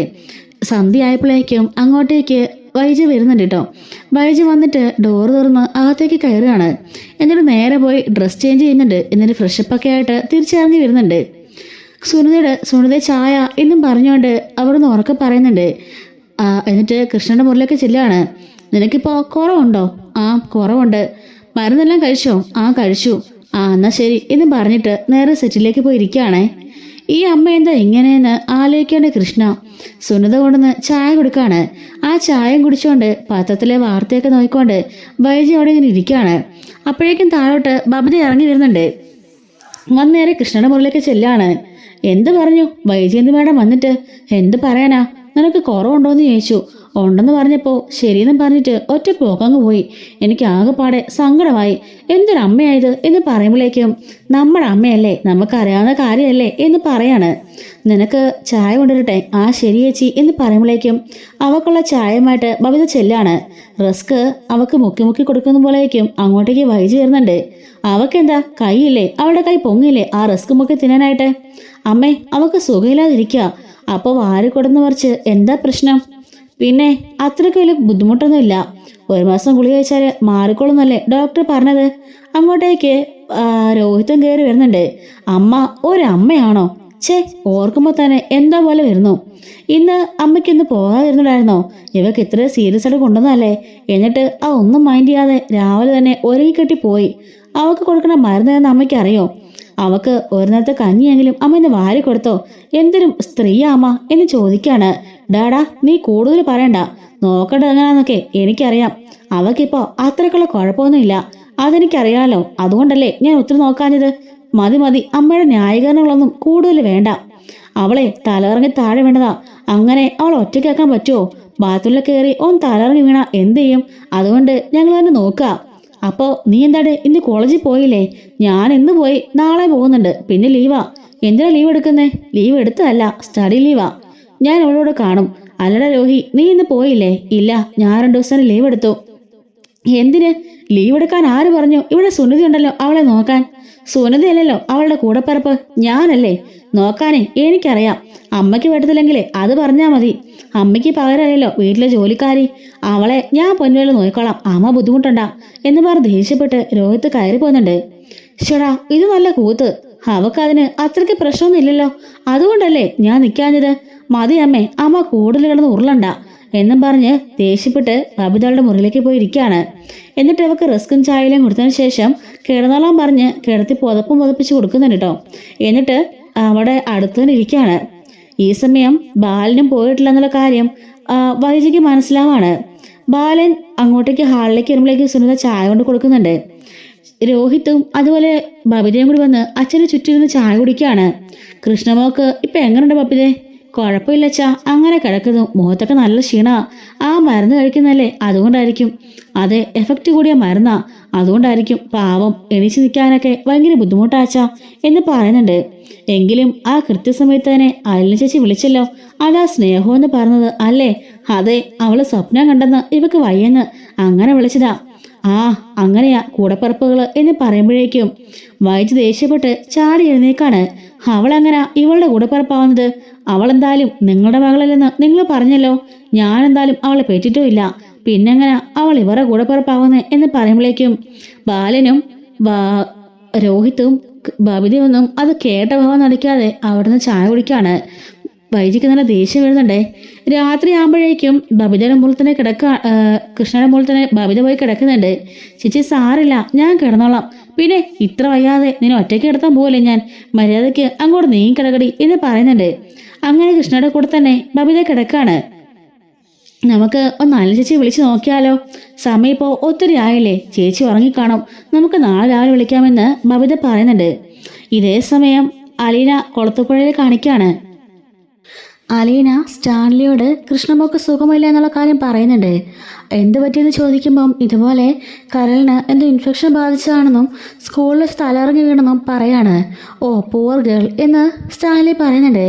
സന്ധ്യ ആയപ്പോഴേക്കും അങ്ങോട്ടേക്ക് വൈജു വരുന്നുണ്ട് കേട്ടോ. വൈജു വന്നിട്ട് ഡോർ തുറന്ന് അകത്തേക്ക് കയറുകയാണ്. എന്നിട്ട് നേരെ പോയി ഡ്രസ് ചേഞ്ച് ചെയ്യുന്നുണ്ട്. എന്നിട്ട് ഫ്രഷപ്പൊക്കെ ആയിട്ട് തിരിച്ചിറങ്ങി വരുന്നുണ്ട്. സുനിത ചായ എന്നും പറഞ്ഞുകൊണ്ട് അവിടുന്ന് ഉറക്കെ പറയുന്നുണ്ട്. എന്നിട്ട് കൃഷ്ണന്റെ മുറിലേക്ക് ചെല്ലുകയാണ്. നിനക്കിപ്പോൾ കുറവുണ്ടോ? ആ കുറവുണ്ട്. മരുന്നെല്ലാം കഴിച്ചോ? ആ കഴിച്ചു. എന്നാ ശരി എന്നും പറഞ്ഞിട്ട് നേരെ സെറ്റിലേക്ക് പോയി ഇരിക്കുകയാണേ. ഈ അമ്മ എന്താ ഇങ്ങനെയെന്ന് ആലോചിക്കേണ്ട കൃഷ്ണ സുനിത കൊണ്ടുവന്ന് ചായ കൊടുക്കാണ്. ആ ചായയും കുടിച്ചുകൊണ്ട് പത്രത്തിലെ വാർത്തയൊക്കെ നോക്കിക്കൊണ്ട് വൈജി അവിടെ ഇങ്ങനെ ഇരിക്കുകയാണ്. അപ്പോഴേക്കും താഴോട്ട് ബബിത ഇറങ്ങി വരുന്നുണ്ട്. വന്നേരെ കൃഷ്ണയുടെ മുറിലേക്ക് ചെല്ലാണ്. എന്ത് പറഞ്ഞു വൈജയന്തി മേഡം വന്നിട്ട്? എന്ത് പറയാനാ? നിനക്ക് കുറവുണ്ടോയെന്ന് ചോദിച്ചു. ഉണ്ടെന്ന് പറഞ്ഞപ്പോൾ ശരിയെന്നും പറഞ്ഞിട്ട് ഒറ്റ പോക്കങ്ങ് പോയി. എനിക്ക് ആകെപ്പാടെ സങ്കടമായി. എന്തൊരമ്മയായത് എന്ന് പറയുമ്പോഴേക്കും നമ്മുടെ അമ്മയല്ലേ, നമുക്കറിയാവുന്ന കാര്യമല്ലേ എന്ന് പറയാണ്. നിനക്ക് ചായ കൊണ്ടുവരട്ടെ? ആ ശരി ചേച്ചി എന്ന് പറയുമ്പോഴേക്കും അവക്കുള്ള ചായയുമായിട്ട് ബബിത ചെല്ലാണ്. റസ്ക് അവക്ക് മുക്കി മുക്കി കൊടുക്കുന്ന പോലേക്കും അങ്ങോട്ടേക്ക് വൈജി വരുന്നുണ്ട്. അവക്കെന്താ കൈയില്ലേ? അവളുടെ കൈ പൊങ്ങില്ലേ ആ റസ്ക് മുക്കി തിന്നാനായിട്ട്? അമ്മേ, അവക്ക് സുഖമില്ലാതിരിക്കുക. അപ്പോൾ വാരിക്കൊടുന്ന് പറിച്ച് എന്താ പ്രശ്നം? പിന്നെ അത്രയ്ക്ക് വലിയ ബുദ്ധിമുട്ടൊന്നുമില്ല. 1 മാസം ഗുളിക കഴിച്ചാൽ മാറിക്കൊള്ളുന്നല്ലേ ഡോക്ടർ പറഞ്ഞത്. അങ്ങോട്ടേക്ക് രോഹിതം കയറി വരുന്നുണ്ട്. അമ്മ ഒരമ്മയാണോ? ഓർക്കുമ്പോൾ തന്നെ എന്തോ പോലെ വരുന്നു. ഇന്ന് അമ്മയ്ക്കൊന്ന് പോകാതിരുന്നുണ്ടായിരുന്നോ? ഇവക്ക് ഇത്ര സീരിയസ് ആയിട്ട് കൊണ്ടുവന്നല്ലേ? എന്നിട്ട് ഒന്നും മൈൻഡ് ചെയ്യാതെ രാവിലെ തന്നെ ഒരുങ്ങിക്കെട്ടി പോയി. അവക്ക് കൊടുക്കണ മരുന്ന് എന്ന് അമ്മയ്ക്ക് അറിയോ? അവക്ക് ഒരു നേരത്തെ കഞ്ഞിയെങ്കിലും അമ്മ ഇന്ന് വാരി കൊടുത്തോ? എന്തൊരു സ്ത്രീയാ അമ്മ എന്ന് ചോദിക്കാണ്. ഡാടാ, നീ കൂടുതൽ പറയണ്ട. നോക്കേണ്ടത് എങ്ങനെയാന്നൊക്കെ എനിക്കറിയാം. അവക്കിപ്പോ അത്രയ്ക്കുള്ള കുഴപ്പമൊന്നുമില്ല, അതെനിക്കറിയാലോ. അതുകൊണ്ടല്ലേ ഞാൻ ഒത്തിരി നോക്കാഞ്ഞത്. മതി, അമ്മയുടെ ന്യായീകരണങ്ങളൊന്നും കൂടുതൽ വേണ്ട. അവളെ തലയിറങ്ങി താഴെ വേണ്ടതാ. അങ്ങനെ അവൾ ഒറ്റയ്ക്കാക്കാൻ പറ്റുമോ? ബാത്റൂമിൽ കയറി തലയിറങ്ങി വീണ എന്ത് ചെയ്യും? അതുകൊണ്ട് ഞങ്ങൾ തന്നെ നോക്കുക. അപ്പോൾ നീ എന്താടെ ഇന്ന് കോളേജിൽ പോയില്ലേ? ഞാൻ ഇന്ന് പോയി, നാളെ പോകുന്നുണ്ട്. പിന്നെ ലീവാ. എന്തിനാ ലീവ് എടുക്കുന്നേ? ലീവ് എടുത്തതല്ല, സ്റ്റഡി ലീവാ. ഞാൻ അവളോട് കാണും. അല്ലടാ രോഹി, നീ ഇന്ന് പോയില്ലേ? ഇല്ല, ഞാൻ 2 ദിവസം ലീവ് എടുത്തു. എന്തിന് ലീവ് എടുക്കാൻ? ആര് പറഞ്ഞു? ഇവിടെ സുനിധി ഉണ്ടല്ലോ അവളെ നോക്കാൻ. സുനന്ദയല്ലല്ലോ അവളുടെ കൂടെപ്പിറപ്പ്, ഞാനല്ലേ നോക്കാനേ. എനിക്കറിയാം. അമ്മയ്ക്ക് പറ്റത്തില്ലെങ്കിലേ അത് പറഞ്ഞാൽ മതി. അമ്മയ്ക്ക് പകരമല്ലല്ലോ വീട്ടിലെ ജോലിക്കാരി. അവളെ ഞാൻ പൊന്നുപോലെ നോക്കിക്കോളാം, അമ്മ ബുദ്ധിമുട്ടണ്ട എന്ന് പറഞ്ഞ് ദേഷ്യപ്പെട്ട് രോഹിത്ത് കയറി പോകുന്നുണ്ട്. ചേടാ, ഇത് നല്ല കൂത്ത്. അവക്കതിന് അത്രയ്ക്ക് പ്രശ്നമൊന്നും ഇല്ലല്ലോ, അതുകൊണ്ടല്ലേ ഞാൻ നിൽക്കാഞ്ഞത്. മതി അമ്മേ, അമ്മ കൂടുതൽ കിടന്ന് ഉരുളണ്ട എന്നും പറഞ്ഞ് ദേഷ്യപ്പെട്ട് ബബിതയുടെ മുറിയിലേക്ക് പോയി ഇരിക്കുകയാണ്. എന്നിട്ട് അവൾക്ക് റസ്കും ചായയിലും കൊടുത്തതിന് ശേഷം കിടന്നോളാൻ പറഞ്ഞ് കിടത്തി പുതപ്പിച്ച് കൊടുക്കുന്നുണ്ട് കേട്ടോ. എന്നിട്ട് അവിടെ അടുത്ത് തന്നെ ഇരിക്കുകയാണ്. ഈ സമയം ബാലനും പോയിട്ടില്ല എന്നുള്ള കാര്യം വൈജയ്ക്ക് മനസ്സിലാവാണ്. ബാലൻ അങ്ങോട്ടേക്ക് ഹാളിലേക്ക് വരുമ്പോഴേക്ക് സുനിത ചായ കൊണ്ട് കൊടുക്കുന്നുണ്ട്. രോഹിത്തും അതുപോലെ ബബിതയും കൂടി വന്ന് അച്ഛന് ചുറ്റിരുന്ന് ചായ കുടിക്കുകയാണ്. കൃഷ്ണമോക്ക് ഇപ്പൊ എങ്ങനെയുണ്ട് ബബിതേ? കുഴപ്പമില്ലച്ചാ, അങ്ങനെ കിടക്കുന്നു. മുഖത്തൊക്കെ നല്ല ക്ഷീണ. ആ മരുന്ന് കഴിക്കുന്നല്ലേ, അതുകൊണ്ടായിരിക്കും. അതെ, എഫക്റ്റ് കൂടിയ മരുന്നാ, അതുകൊണ്ടായിരിക്കും. പാവം, എണീച്ച് നിൽക്കാനൊക്കെ ഭയങ്കര ബുദ്ധിമുട്ടാച്ചാ എന്ന് പറയുന്നുണ്ട്. എങ്കിലും ആ കൃത്യസമയത്ത് തന്നെ അയലിന ചേച്ചി വിളിച്ചല്ലോ, അതാ സ്നേഹമെന്ന് പറഞ്ഞത് അല്ലേ? അതെ, അവള് സ്വപ്നം കണ്ടെന്ന് ഇവക്ക് വയ്യെന്ന് അങ്ങനെ വിളിച്ചതാ. ആ അങ്ങനെയാ കൂടപ്പിറപ്പുകള് എന്ന് പറയുമ്പോഴേക്കും വൈജ് ദേഷ്യപ്പെട്ട് ചാടി എഴുന്നേക്കാണ്. അവളെങ്ങനാ ഇവളുടെ കൂടപ്പിറപ്പാവുന്നത്? അവളെന്തായാലും നിങ്ങളുടെ മകളല്ലെന്ന് നിങ്ങൾ പറഞ്ഞല്ലോ. ഞാനെന്തായാലും അവളെ പെറ്റിട്ടുമില്ല. പിന്നെങ്ങനാ അവൾ ഇവരുടെ കൂടപ്പിറപ്പാവുന്നത് എന്ന് പറയുമ്പോഴേക്കും ബാലനും രോഹിത്തും ബബിതയൊന്നും അത് കേട്ട ഭാവം നടിക്കാതെ അവിടുന്ന് ചായ കുടിക്കാണ്. വൈജിക്ക് നല്ല ദേഷ്യം വരുന്നുണ്ടേ. രാത്രി ആകുമ്പോഴേക്കും ബബിതയുടെ മുകളിൽ തന്നെ കൃഷ്ണയുടെ മുകളിൽ തന്നെ ബബിത പോയി കിടക്കുന്നുണ്ട്. ചേച്ചി സാറില്ല, ഞാൻ കിടന്നോളാം. പിന്നെ ഇത്ര വയ്യാതെ നിന്നെ ഒറ്റയ്ക്ക് കിടത്താൻ പോകല്ലേ ഞാൻ. മര്യാദയ്ക്ക് അങ്ങോട്ട് നീങ്ങി കിടക്കടി എന്ന് പറയുന്നുണ്ട്. അങ്ങനെ കൃഷ്ണയുടെ കൂടെ തന്നെ ബബിത കിടക്കാണ്. നമുക്ക് ഒന്ന് അല്ല ചേച്ചി വിളിച്ച് നോക്കിയാലോ? സമയം ഇപ്പോൾ ഒത്തിരി ആയില്ലേ, ചേച്ചി ഉറങ്ങിക്കാണും. നമുക്ക് നാളെ രാവിലെ വിളിക്കാമെന്ന് ബബിത പറയുന്നുണ്ട്. ഇതേ സമയം അലീന കൊളത്തുപുഴയിൽ കാണിക്കാണ്. അലീന സ്റ്റാൻലിയോട് കൃഷ്ണമോക്ക് സുഖമില്ല എന്നുള്ള കാര്യം പറയുന്നുണ്ട്. എന്ത് പറ്റിയെന്ന് ചോദിക്കുമ്പം ഇതുപോലെ കരളിന് എന്തോ ഇൻഫെക്ഷൻ ബാധിച്ചതാണെന്നും സ്കൂളിൽ വെച്ച് തലയിറങ്ങി വീണെന്നും പറയാണ്. ഓ പൂവർ ഗേൾ എന്ന് സ്റ്റാൻലി പറയുന്നുണ്ട്.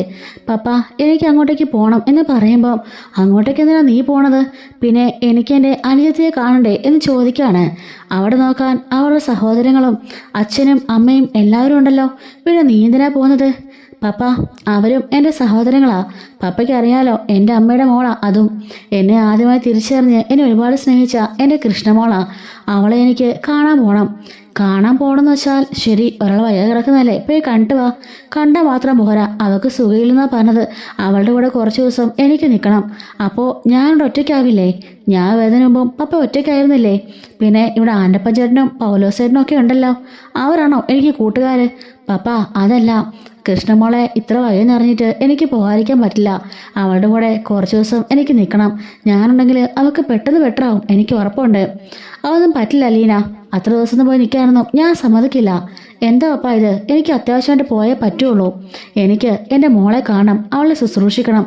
പപ്പ എനിക്ക് അങ്ങോട്ടേക്ക് പോകണം എന്ന് പറയുമ്പോൾ അങ്ങോട്ടേക്ക് എന്തിനാ നീ പോണത്? പിന്നെ എനിക്ക് എൻ്റെ അനുജത്തിയെ കാണണ്ടേ എന്ന് ചോദിക്കുകയാണ്. അവിടെ നോക്കാൻ അവരുടെ സഹോദരങ്ങളും അച്ഛനും അമ്മയും എല്ലാവരും ഉണ്ടല്ലോ, പിന്നെ നീ എന്തിനാ പോകുന്നത്? പപ്പ അവരും എൻ്റെ സഹോദരങ്ങളാ. പപ്പയ്ക്ക് അറിയാലോ, എൻ്റെ അമ്മയുടെ മോളാ അതും. എന്നെ ആദ്യമായി തിരിച്ചറിഞ്ഞ് എന്നെ ഒരുപാട് സ്നേഹിച്ച എൻ്റെ കൃഷ്ണമോളാ. അവളെ എനിക്ക് കാണാൻ പോകണമെന്ന് വെച്ചാൽ ശരി, ഒരാൾ വയ്യ കിടക്കുന്നല്ലേ, പോയി കണ്ടു വാ. കണ്ടാൽ മാത്രം പോരാ, അവൾക്ക് സുഖയില്ലെന്നാ പറഞ്ഞത്. അവളുടെ കൂടെ കുറച്ച് ദിവസം എനിക്ക് നിൽക്കണം. അപ്പോൾ ഞാനിവിടെ ഒറ്റയ്ക്കാവില്ലേ? ഞാൻ വേദന മുമ്പും പപ്പ ഒറ്റയ്ക്കായിരുന്നില്ലേ? പിന്നെ ഇവിടെ ആൻ്റപ്പഞ്ചേട്ടനും പൗലോസേട്ടനും ഒക്കെ ഉണ്ടല്ലോ, അവരാണോ എനിക്ക് കൂട്ടുകാർ? പപ്പ അതല്ല, കൃഷ്ണമോളെ ഇത്ര വയ്യെന്നറിഞ്ഞിട്ട് എനിക്ക് പോകാതിരിക്കാൻ പറ്റില്ല. അവളുടെ കൂടെ കുറച്ച് ദിവസം എനിക്ക് നിൽക്കണം. ഞാനുണ്ടെങ്കിൽ അവൾക്ക് പെട്ടെന്ന് ബെറ്ററാവും, എനിക്ക് ഉറപ്പുണ്ട്. അതൊന്നും പറ്റില്ല അലീന, അത്ര ദിവസം പോയി നിൽക്കാനൊന്നും ഞാൻ സമ്മതിക്കില്ല. എന്താ പപ്പ ഇത്? എനിക്ക് അത്യാവശ്യമായിട്ട് പോയേ പറ്റുള്ളൂ. എനിക്ക് എൻ്റെ മോളെ കാണണം, അവളെ ശുശ്രൂഷിക്കണം.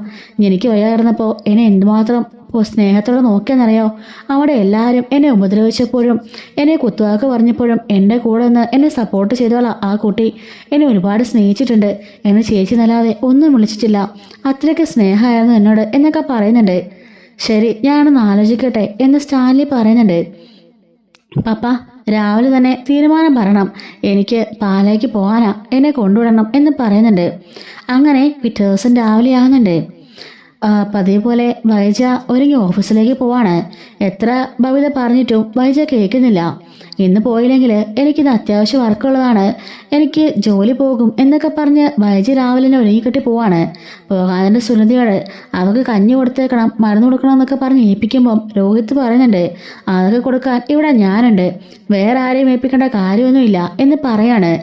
എനിക്ക് വയ്യായിരുന്നപ്പോൾ എന്നെ എന്തുമാത്രം സ്നേഹത്തോടെ നോക്കിയെന്നറിയോ? അവിടെ എല്ലാവരും എന്നെ ഉപദ്രവിച്ചപ്പോഴും എന്നെ കുത്തുവാക്ക് പറഞ്ഞപ്പോഴും എൻ്റെ കൂടെ നിന്ന് എന്നെ സപ്പോർട്ട് ചെയ്തോളാം ആ കുട്ടി. എന്നെ ഒരുപാട് സ്നേഹിച്ചിട്ടുണ്ട്. എന്നെ ചേച്ചി നല്ലാതെ ഒന്നും വിളിച്ചിട്ടില്ല. അത്രയ്ക്ക് സ്നേഹമായിരുന്നു എന്നോട് എന്നൊക്കെ പറയുന്നുണ്ട്. ശരി, ഞാനൊന്ന് ആലോചിക്കട്ടെ എന്ന് സ്റ്റാൻലി പറയുന്നുണ്ട്. പപ്പ രാവിലെ തന്നെ തീരുമാനം പറയണം. എനിക്ക് പാലേക്ക് പോകാനാ, എന്നെ കൊണ്ടുവിടണം എന്ന് പറയുന്നുണ്ട്. അങ്ങനെ പിറ്റേ ദിവസം രാവിലെ ആകുന്നുണ്ട്. പതിവ് പോലെ വൈജ ഒരുങ്ങി ഓഫീസിലേക്ക് പോവാണ്. എത്ര ബബിത പറഞ്ഞിട്ടും വൈജ കേൾക്കുന്നില്ല. ഇന്ന് പോയില്ലെങ്കിൽ എനിക്കിത് അത്യാവശ്യം വർക്കുള്ളതാണ്, എനിക്ക് ജോലി പോകും എന്നൊക്കെ പറഞ്ഞ് വൈജ രാവിലെ തന്നെ ഒരുങ്ങിക്കെട്ടി പോവാണ്. പോകാതെ സുനിതയോട് അവൾക്ക് കഞ്ഞി കൊടുത്തേക്കണം, മരുന്ന് കൊടുക്കണം എന്നൊക്കെ പറഞ്ഞ് ഏൽപ്പിക്കുമ്പം രോഹിത്ത് പറയുന്നുണ്ട്, അതൊക്കെ കൊടുക്കാൻ ഇവിടെ ഞാനുണ്ട്, വേറെ ആരെയും ഏൽപ്പിക്കേണ്ട കാര്യമൊന്നുമില്ല എന്ന് പറയാണ്.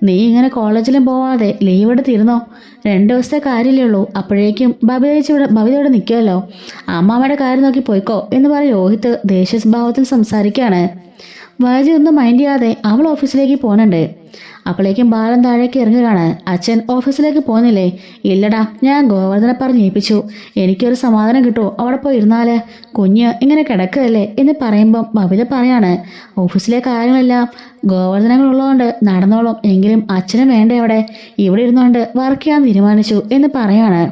നീ ഇങ്ങനെ കോളേജിലും പോവാതെ ലീവ് എടുത്തിരുന്നോ? 2 ദിവസത്തെ കാര്യമല്ലേ ഉള്ളൂ, അപ്പോഴേക്കും ബബിതയോടെ നിൽക്കുമല്ലോ. അമ്മാമ്മയുടെ കാര്യം നോക്കി പോയിക്കോ എന്ന് പറഞ്ഞ് രോഹിത്ത് ദേഷ്യസ്വഭാവത്തിൽ സംസാരിക്കുകയാണ്. വൈജി ഒന്നും മൈൻഡ് ചെയ്യാതെ അവൾ ഓഫീസിലേക്ക് പോകുന്നുണ്ട്. അപ്പോഴേക്കും ബാലൻ താഴേക്ക് ഇറങ്ങുകയാണ്. അച്ഛൻ ഓഫീസിലേക്ക് പോകുന്നില്ലേ? ഇല്ലടാ, ഞാൻ ഗോവർദ്ധനെ പറഞ്ഞ് ഏൽപ്പിച്ചു. എനിക്കൊരു സമാധാനം കിട്ടുമോ അവിടെ പോയി ഇരുന്നാല്? കുഞ്ഞ് ഇങ്ങനെ കിടക്കുകയല്ലേ എന്ന് പറയുമ്പം ബബിത പറയാണ്, ഓഫീസിലെ കാര്യങ്ങളെല്ലാം ഗോവർദ്ധനങ്ങളുള്ളതുകൊണ്ട് നടന്നോളും, എങ്കിലും അച്ഛനും വേണ്ടേ അവിടെ? ഇവിടെ ഇരുന്നുകൊണ്ട് വർക്ക് ചെയ്യാൻ തീരുമാനിച്ചു എന്ന് പറയാണ്.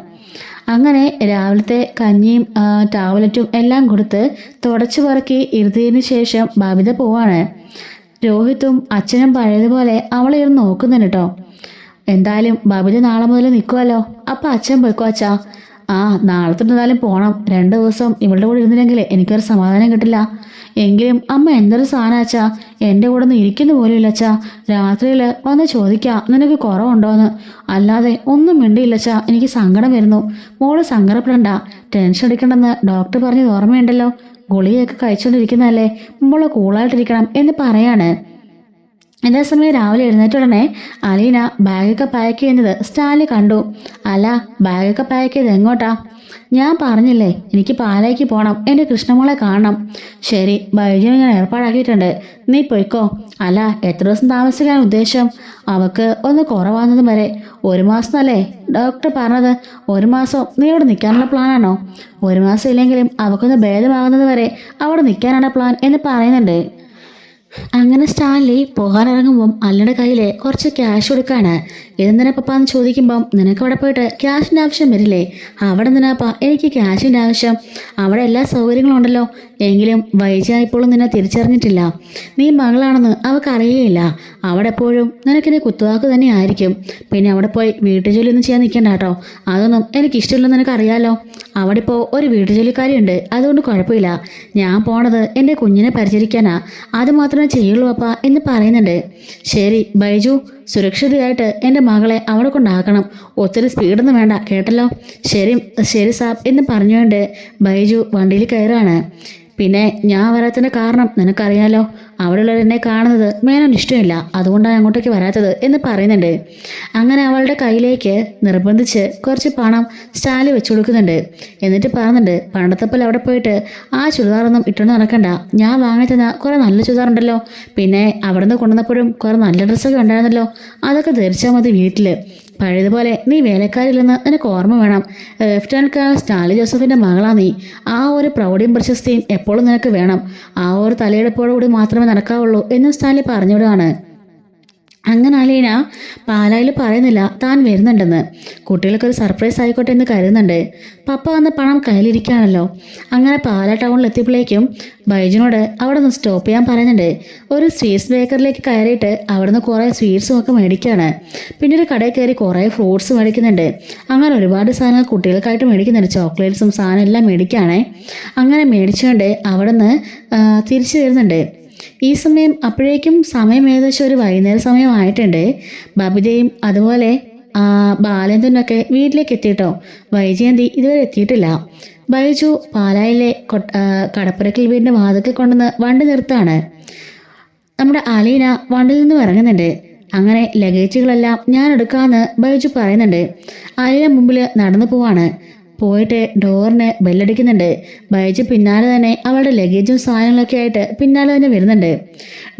അങ്ങനെ രാവിലത്തെ കഞ്ഞിയും ടാബ്ലറ്റും എല്ലാം കൊടുത്ത് തുടച്ചു പറക്കി ഇരുത്തിയതിനു ശേഷം ബബിത പോവാണ്. രോഹിത്തും അച്ഛനും പഴയതുപോലെ അവളെ ഇരുന്ന് നോക്കുന്നുണ്ട് കേട്ടോ. എന്തായാലും ബബിത നാളെ മുതൽ നിൽക്കുമല്ലോ, അപ്പം അച്ഛൻ പോയിക്കോ അച്ഛാ. ആ, നാളെ തൊട്ട് എന്തായാലും പോകണം. 2 ദിവസം ഇവളുടെ കൂടെ ഇരുന്നില്ലെങ്കിൽ എനിക്കൊരു സമാധാനം കിട്ടില്ല. എങ്കിലും അമ്മ എന്തൊരു സാധനം അച്ഛാ, എൻ്റെ കൂടെ ഒന്ന് ഇരിക്കുന്ന പോലും ഇല്ല അച്ഛാ. രാത്രിയിൽ വന്ന് ചോദിക്കാം നിനക്ക് കുറവുണ്ടോയെന്ന്, അല്ലാതെ ഒന്നും മിണ്ടിയില്ല അച്ഛാ. എനിക്ക് സങ്കടം വരുന്നു. മോള് സങ്കടപ്പെടണ്ട, ടെൻഷൻ അടിക്കണ്ടെന്ന് ഡോക്ടർ പറഞ്ഞത് ഓർമ്മയുണ്ടല്ലോ. ഗുളികയൊക്കെ കഴിച്ചുകൊണ്ടിരിക്കുന്നതല്ലേ, മോള് കൂളായിട്ടിരിക്കണം എന്ന് പറയാണ്. അതേസമയം രാവിലെ എഴുന്നേറ്റ ഉടനെ അലീന ബാഗൊക്കെ പാക്ക് ചെയ്യുന്നത് സ്റ്റാലിൽ കണ്ടു. അല്ല, ബാഗൊക്കെ പാക്ക് ചെയ്ത് എങ്ങോട്ടാ? ഞാൻ പറഞ്ഞില്ലേ എനിക്ക് പാലായ്ക്ക് പോകണം, എൻ്റെ കൃഷ്ണമോളെ കാണണം. ശരി, ബൈജുവിനെ ഞാൻ ഏർപ്പാടാക്കിയിട്ടുണ്ട്, നീ പോയിക്കോ. അല്ല, എത്ര ദിവസം താമസിക്കാൻ ഉദ്ദേശം? അവക്ക് ഒന്ന് കുറവാകുന്നതും വരെ. 1 മാസം അല്ലേ ഡോക്ടർ പറഞ്ഞത്? 1 മാസം നീ അവിടെ നിൽക്കാനുള്ള പ്ലാനാണോ? 1 മാസം ഇല്ലെങ്കിലും അവക്കൊന്ന് ഭേദമാകുന്നത് വരെ അവിടെ നിൽക്കാനാണ് പ്ലാൻ എന്ന് പറയുന്നുണ്ട്. അങ്ങനെ സ്റ്റാൻലി പോകാനിറങ്ങുമ്പം അല്ലയുടെ കയ്യിൽ കുറച്ച് ക്യാഷ് കൊടുക്കാണ്. ഇതെന്തിനാ പപ്പാന്ന് ചോദിക്കുമ്പം നിനക്ക് അവിടെ പോയിട്ട് ക്യാഷിൻ്റെ ആവശ്യം വരില്ലേ? അവിടെ എന്തിനാപ്പാ എനിക്ക് ക്യാഷിൻ്റെ ആവശ്യം? അവിടെ എല്ലാ സൗകര്യങ്ങളും ഉണ്ടല്ലോ. എങ്കിലും വൈജായിപ്പോഴും നിന്നെ തിരിച്ചറിഞ്ഞിട്ടില്ല. നീ മകളാണെന്ന് അവൾക്കറിയുകയില്ല. അവിടെ എപ്പോഴും നിനക്കിനെ കുത്തുവാക്ക് തന്നെ ആയിരിക്കും. പിന്നെ അവിടെ പോയി വീട്ടുജോലിയൊന്നും ചെയ്യാൻ നിൽക്കണ്ട കേട്ടോ. അതൊന്നും എനിക്കിഷ്ടമില്ലെന്ന് നിനക്കറിയാലോ. അവിടെ ഇപ്പോൾ ഒരു വീട്ടുജോലിക്കാരിയുണ്ട്, അതുകൊണ്ട് കുഴപ്പമില്ല. ഞാൻ പോണത് എൻ്റെ കുഞ്ഞിനെ പരിചരിക്കാനാ, അത് മാത്രമേ ചെയ്യുള്ളൂ അപ്പ എന്ന് പറയുന്നുണ്ട്. ശരി ബൈജു, സുരക്ഷിതയായിട്ട് എൻ്റെ മകളെ അവിടെ കൊണ്ടാക്കണം. ഒത്തിരി സ്പീഡൊന്നും വേണ്ട കേട്ടല്ലോ. ശരി ശരി സാബ് എന്ന് പറഞ്ഞുകൊണ്ട് ബൈജു വണ്ടിയിൽ കയറാണ്. പിന്നെ ഞാൻ വരാത്തതിൻ്റെ കാരണം നിനക്കറിയാലോ. അവിടെയുള്ളവർ എന്നെ കാണുന്നത് മേനോന് ഇഷ്ടമില്ല, അതുകൊണ്ടാണ് അങ്ങോട്ടേക്ക് വരാത്തത് എന്ന് പറയുന്നുണ്ട്. അങ്ങനെ അവളുടെ കയ്യിലേക്ക് നിർബന്ധിച്ച് കുറച്ച് പണം സ്റ്റാലിൽ വെച്ച് കൊടുക്കുന്നുണ്ട്. എന്നിട്ട് പറയുന്നുണ്ട്, പണ്ടത്തെപ്പോലെ അവിടെ പോയിട്ട് ആ ചുരിദാറൊന്നും ഇട്ടുകൊണ്ട് നടക്കണ്ട. ഞാൻ വാങ്ങി തന്ന കുറേ നല്ല ചുരിദാറുണ്ടല്ലോ, പിന്നെ അവിടെ നിന്ന് കൊണ്ടുവന്നപ്പോഴും കുറേ നല്ല ഡ്രസ്സൊക്കെ ഉണ്ടായിരുന്നല്ലോ, അതൊക്കെ ധരിച്ചാൽ മതി വീട്ടിൽ. പഴയതുപോലെ നീ വേലക്കാരില്ലെന്ന് നിനക്ക് ഓർമ്മ വേണം. ലെഫ്റ്റനന്റ് കേണൽ സ്റ്റാലി ജോസഫിൻ്റെ മകളാ നീ. ആ ഒരു പ്രൗഢിയും പ്രശസ്തിയും എപ്പോഴും നിനക്ക് വേണം. ആ ഒരു തലയെടുപ്പോടുകൂടി മാത്രമേ നടക്കാവുള്ളൂ എന്നും സ്റ്റാലി പറഞ്ഞുവിടുകയാണ്. അങ്ങനെ അലീന പാലായിൽ പറയുന്നില്ല താൻ വരുന്നുണ്ടെന്ന്. കുട്ടികൾക്കൊരു സർപ്രൈസ് ആയിക്കോട്ടെ എന്ന് കരുതുന്നുണ്ട്. പപ്പ വന്ന പണം കയ്യിലിരിക്കുകയാണല്ലോ. അങ്ങനെ പാലാ ടൗണിൽ എത്തിയപ്പോഴേക്കും ബൈജുനോട് അവിടെ നിന്ന് സ്റ്റോപ്പ് ചെയ്യാൻ പറയുന്നുണ്ട്. ഒരു സ്വീറ്റ്സ് ബേക്കറിലേക്ക് കയറിയിട്ട് അവിടെ നിന്ന് കുറേ സ്വീറ്റ്സും ഒക്കെ മേടിക്കുകയാണ്. പിന്നെ ഒരു കടയിൽ കയറി കുറേ ഫ്രൂട്ട്സ് മേടിക്കുന്നുണ്ട്. അങ്ങനെ ഒരുപാട് സാധനങ്ങൾ കുട്ടികൾക്കായിട്ട് മേടിക്കുന്നുണ്ട്. ചോക്ലേറ്റ്സും സാധനം എല്ലാം മേടിക്കുകയാണേ. അങ്ങനെ മേടിച്ചുകൊണ്ട് അവിടെ നിന്ന് തിരിച്ചു വരുന്നുണ്ട്. ഈ സമയം അപ്പോഴേക്കും സമയം ഏകദേശം ഒരു വൈകുന്നേര സമയമായിട്ടുണ്ട്. ബബിതയും അതുപോലെ ബാലേന്ദ്രനൊക്കെ വീട്ടിലേക്ക് എത്തിയിട്ടോ. വൈജയന്തി ഇതുവരെ എത്തിയിട്ടില്ല. ബൈജു പാലായിലെ കടപ്പുരക്കൽ വീടിൻ്റെ വാതിൽക്കൽ കൊണ്ടുവന്ന് വണ്ടി നിർത്താണ്. നമ്മുടെ അലീന വണ്ടിയിൽ നിന്ന് ഇറങ്ങുന്നുണ്ട്. അങ്ങനെ ലഗേജുകളെല്ലാം ഞാൻ എടുക്കാമെന്ന് ബൈജു പറയുന്നുണ്ട്. അലീന മുമ്പിൽ നടന്നു പോവാണ്. പോയിട്ട് ഡോറിന് ബെല്ലടിക്കുന്നുണ്ട്. ബൈജു പിന്നാലെ തന്നെ അവളുടെ ലഗേജും സാധനങ്ങളൊക്കെ ആയിട്ട് പിന്നാലെ തന്നെ വരുന്നുണ്ട്.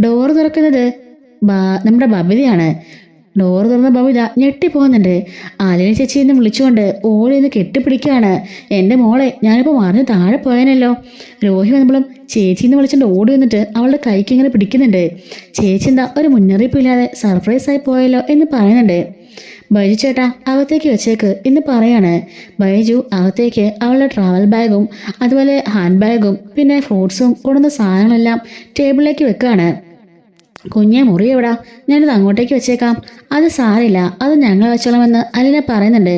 ഡോർ തുറക്കുന്നത് നമ്മുടെ ബബിതയാണ്. ഡോർ തുറന്ന ബബിത ഞെട്ടിപ്പോകുന്നുണ്ട്. അലീന ചേച്ചിയെന്ന് വിളിച്ചുകൊണ്ട് ഓടിയെന്ന് കെട്ടിപ്പിടിക്കുകയാണ്. എൻ്റെ മോളെ, ഞാനിപ്പോൾ മറിഞ്ഞ് താഴെ പോയാനല്ലോ. രോഹി വന്നപ്പോഴും ചേച്ചിന്ന് വിളിച്ചുകൊണ്ട് ഓടി വന്നിട്ട് അവളുടെ കൈക്ക് ഇങ്ങനെ പിടിക്കുന്നുണ്ട്. ചേച്ചി എന്താ ഒരു മുന്നറിയിപ്പില്ലാതെ സർപ്രൈസായി പോയല്ലോ എന്ന് പറയുന്നുണ്ട്. ബൈജു ചേട്ടാ അകത്തേക്ക് വെച്ചേക്ക് എന്ന് പറയാണ്. ബൈജു അകത്തേക്ക് അവളുടെ ട്രാവൽ ബാഗും അതുപോലെ ഹാൻഡ് ബാഗും പിന്നെ ഫ്രൂട്ട്സും കൊണ്ടുവന്ന സാധനങ്ങളെല്ലാം ടേബിളിലേക്ക് വെക്കുകയാണ്. കുഞ്ഞെ മുറി എവിടാ? ഞാനിത് അങ്ങോട്ടേക്ക് വെച്ചേക്കാം. അത് സാരില്ല, അത് ഞങ്ങൾ വെച്ചോളാമെന്ന് അലീന പറയുന്നുണ്ട്.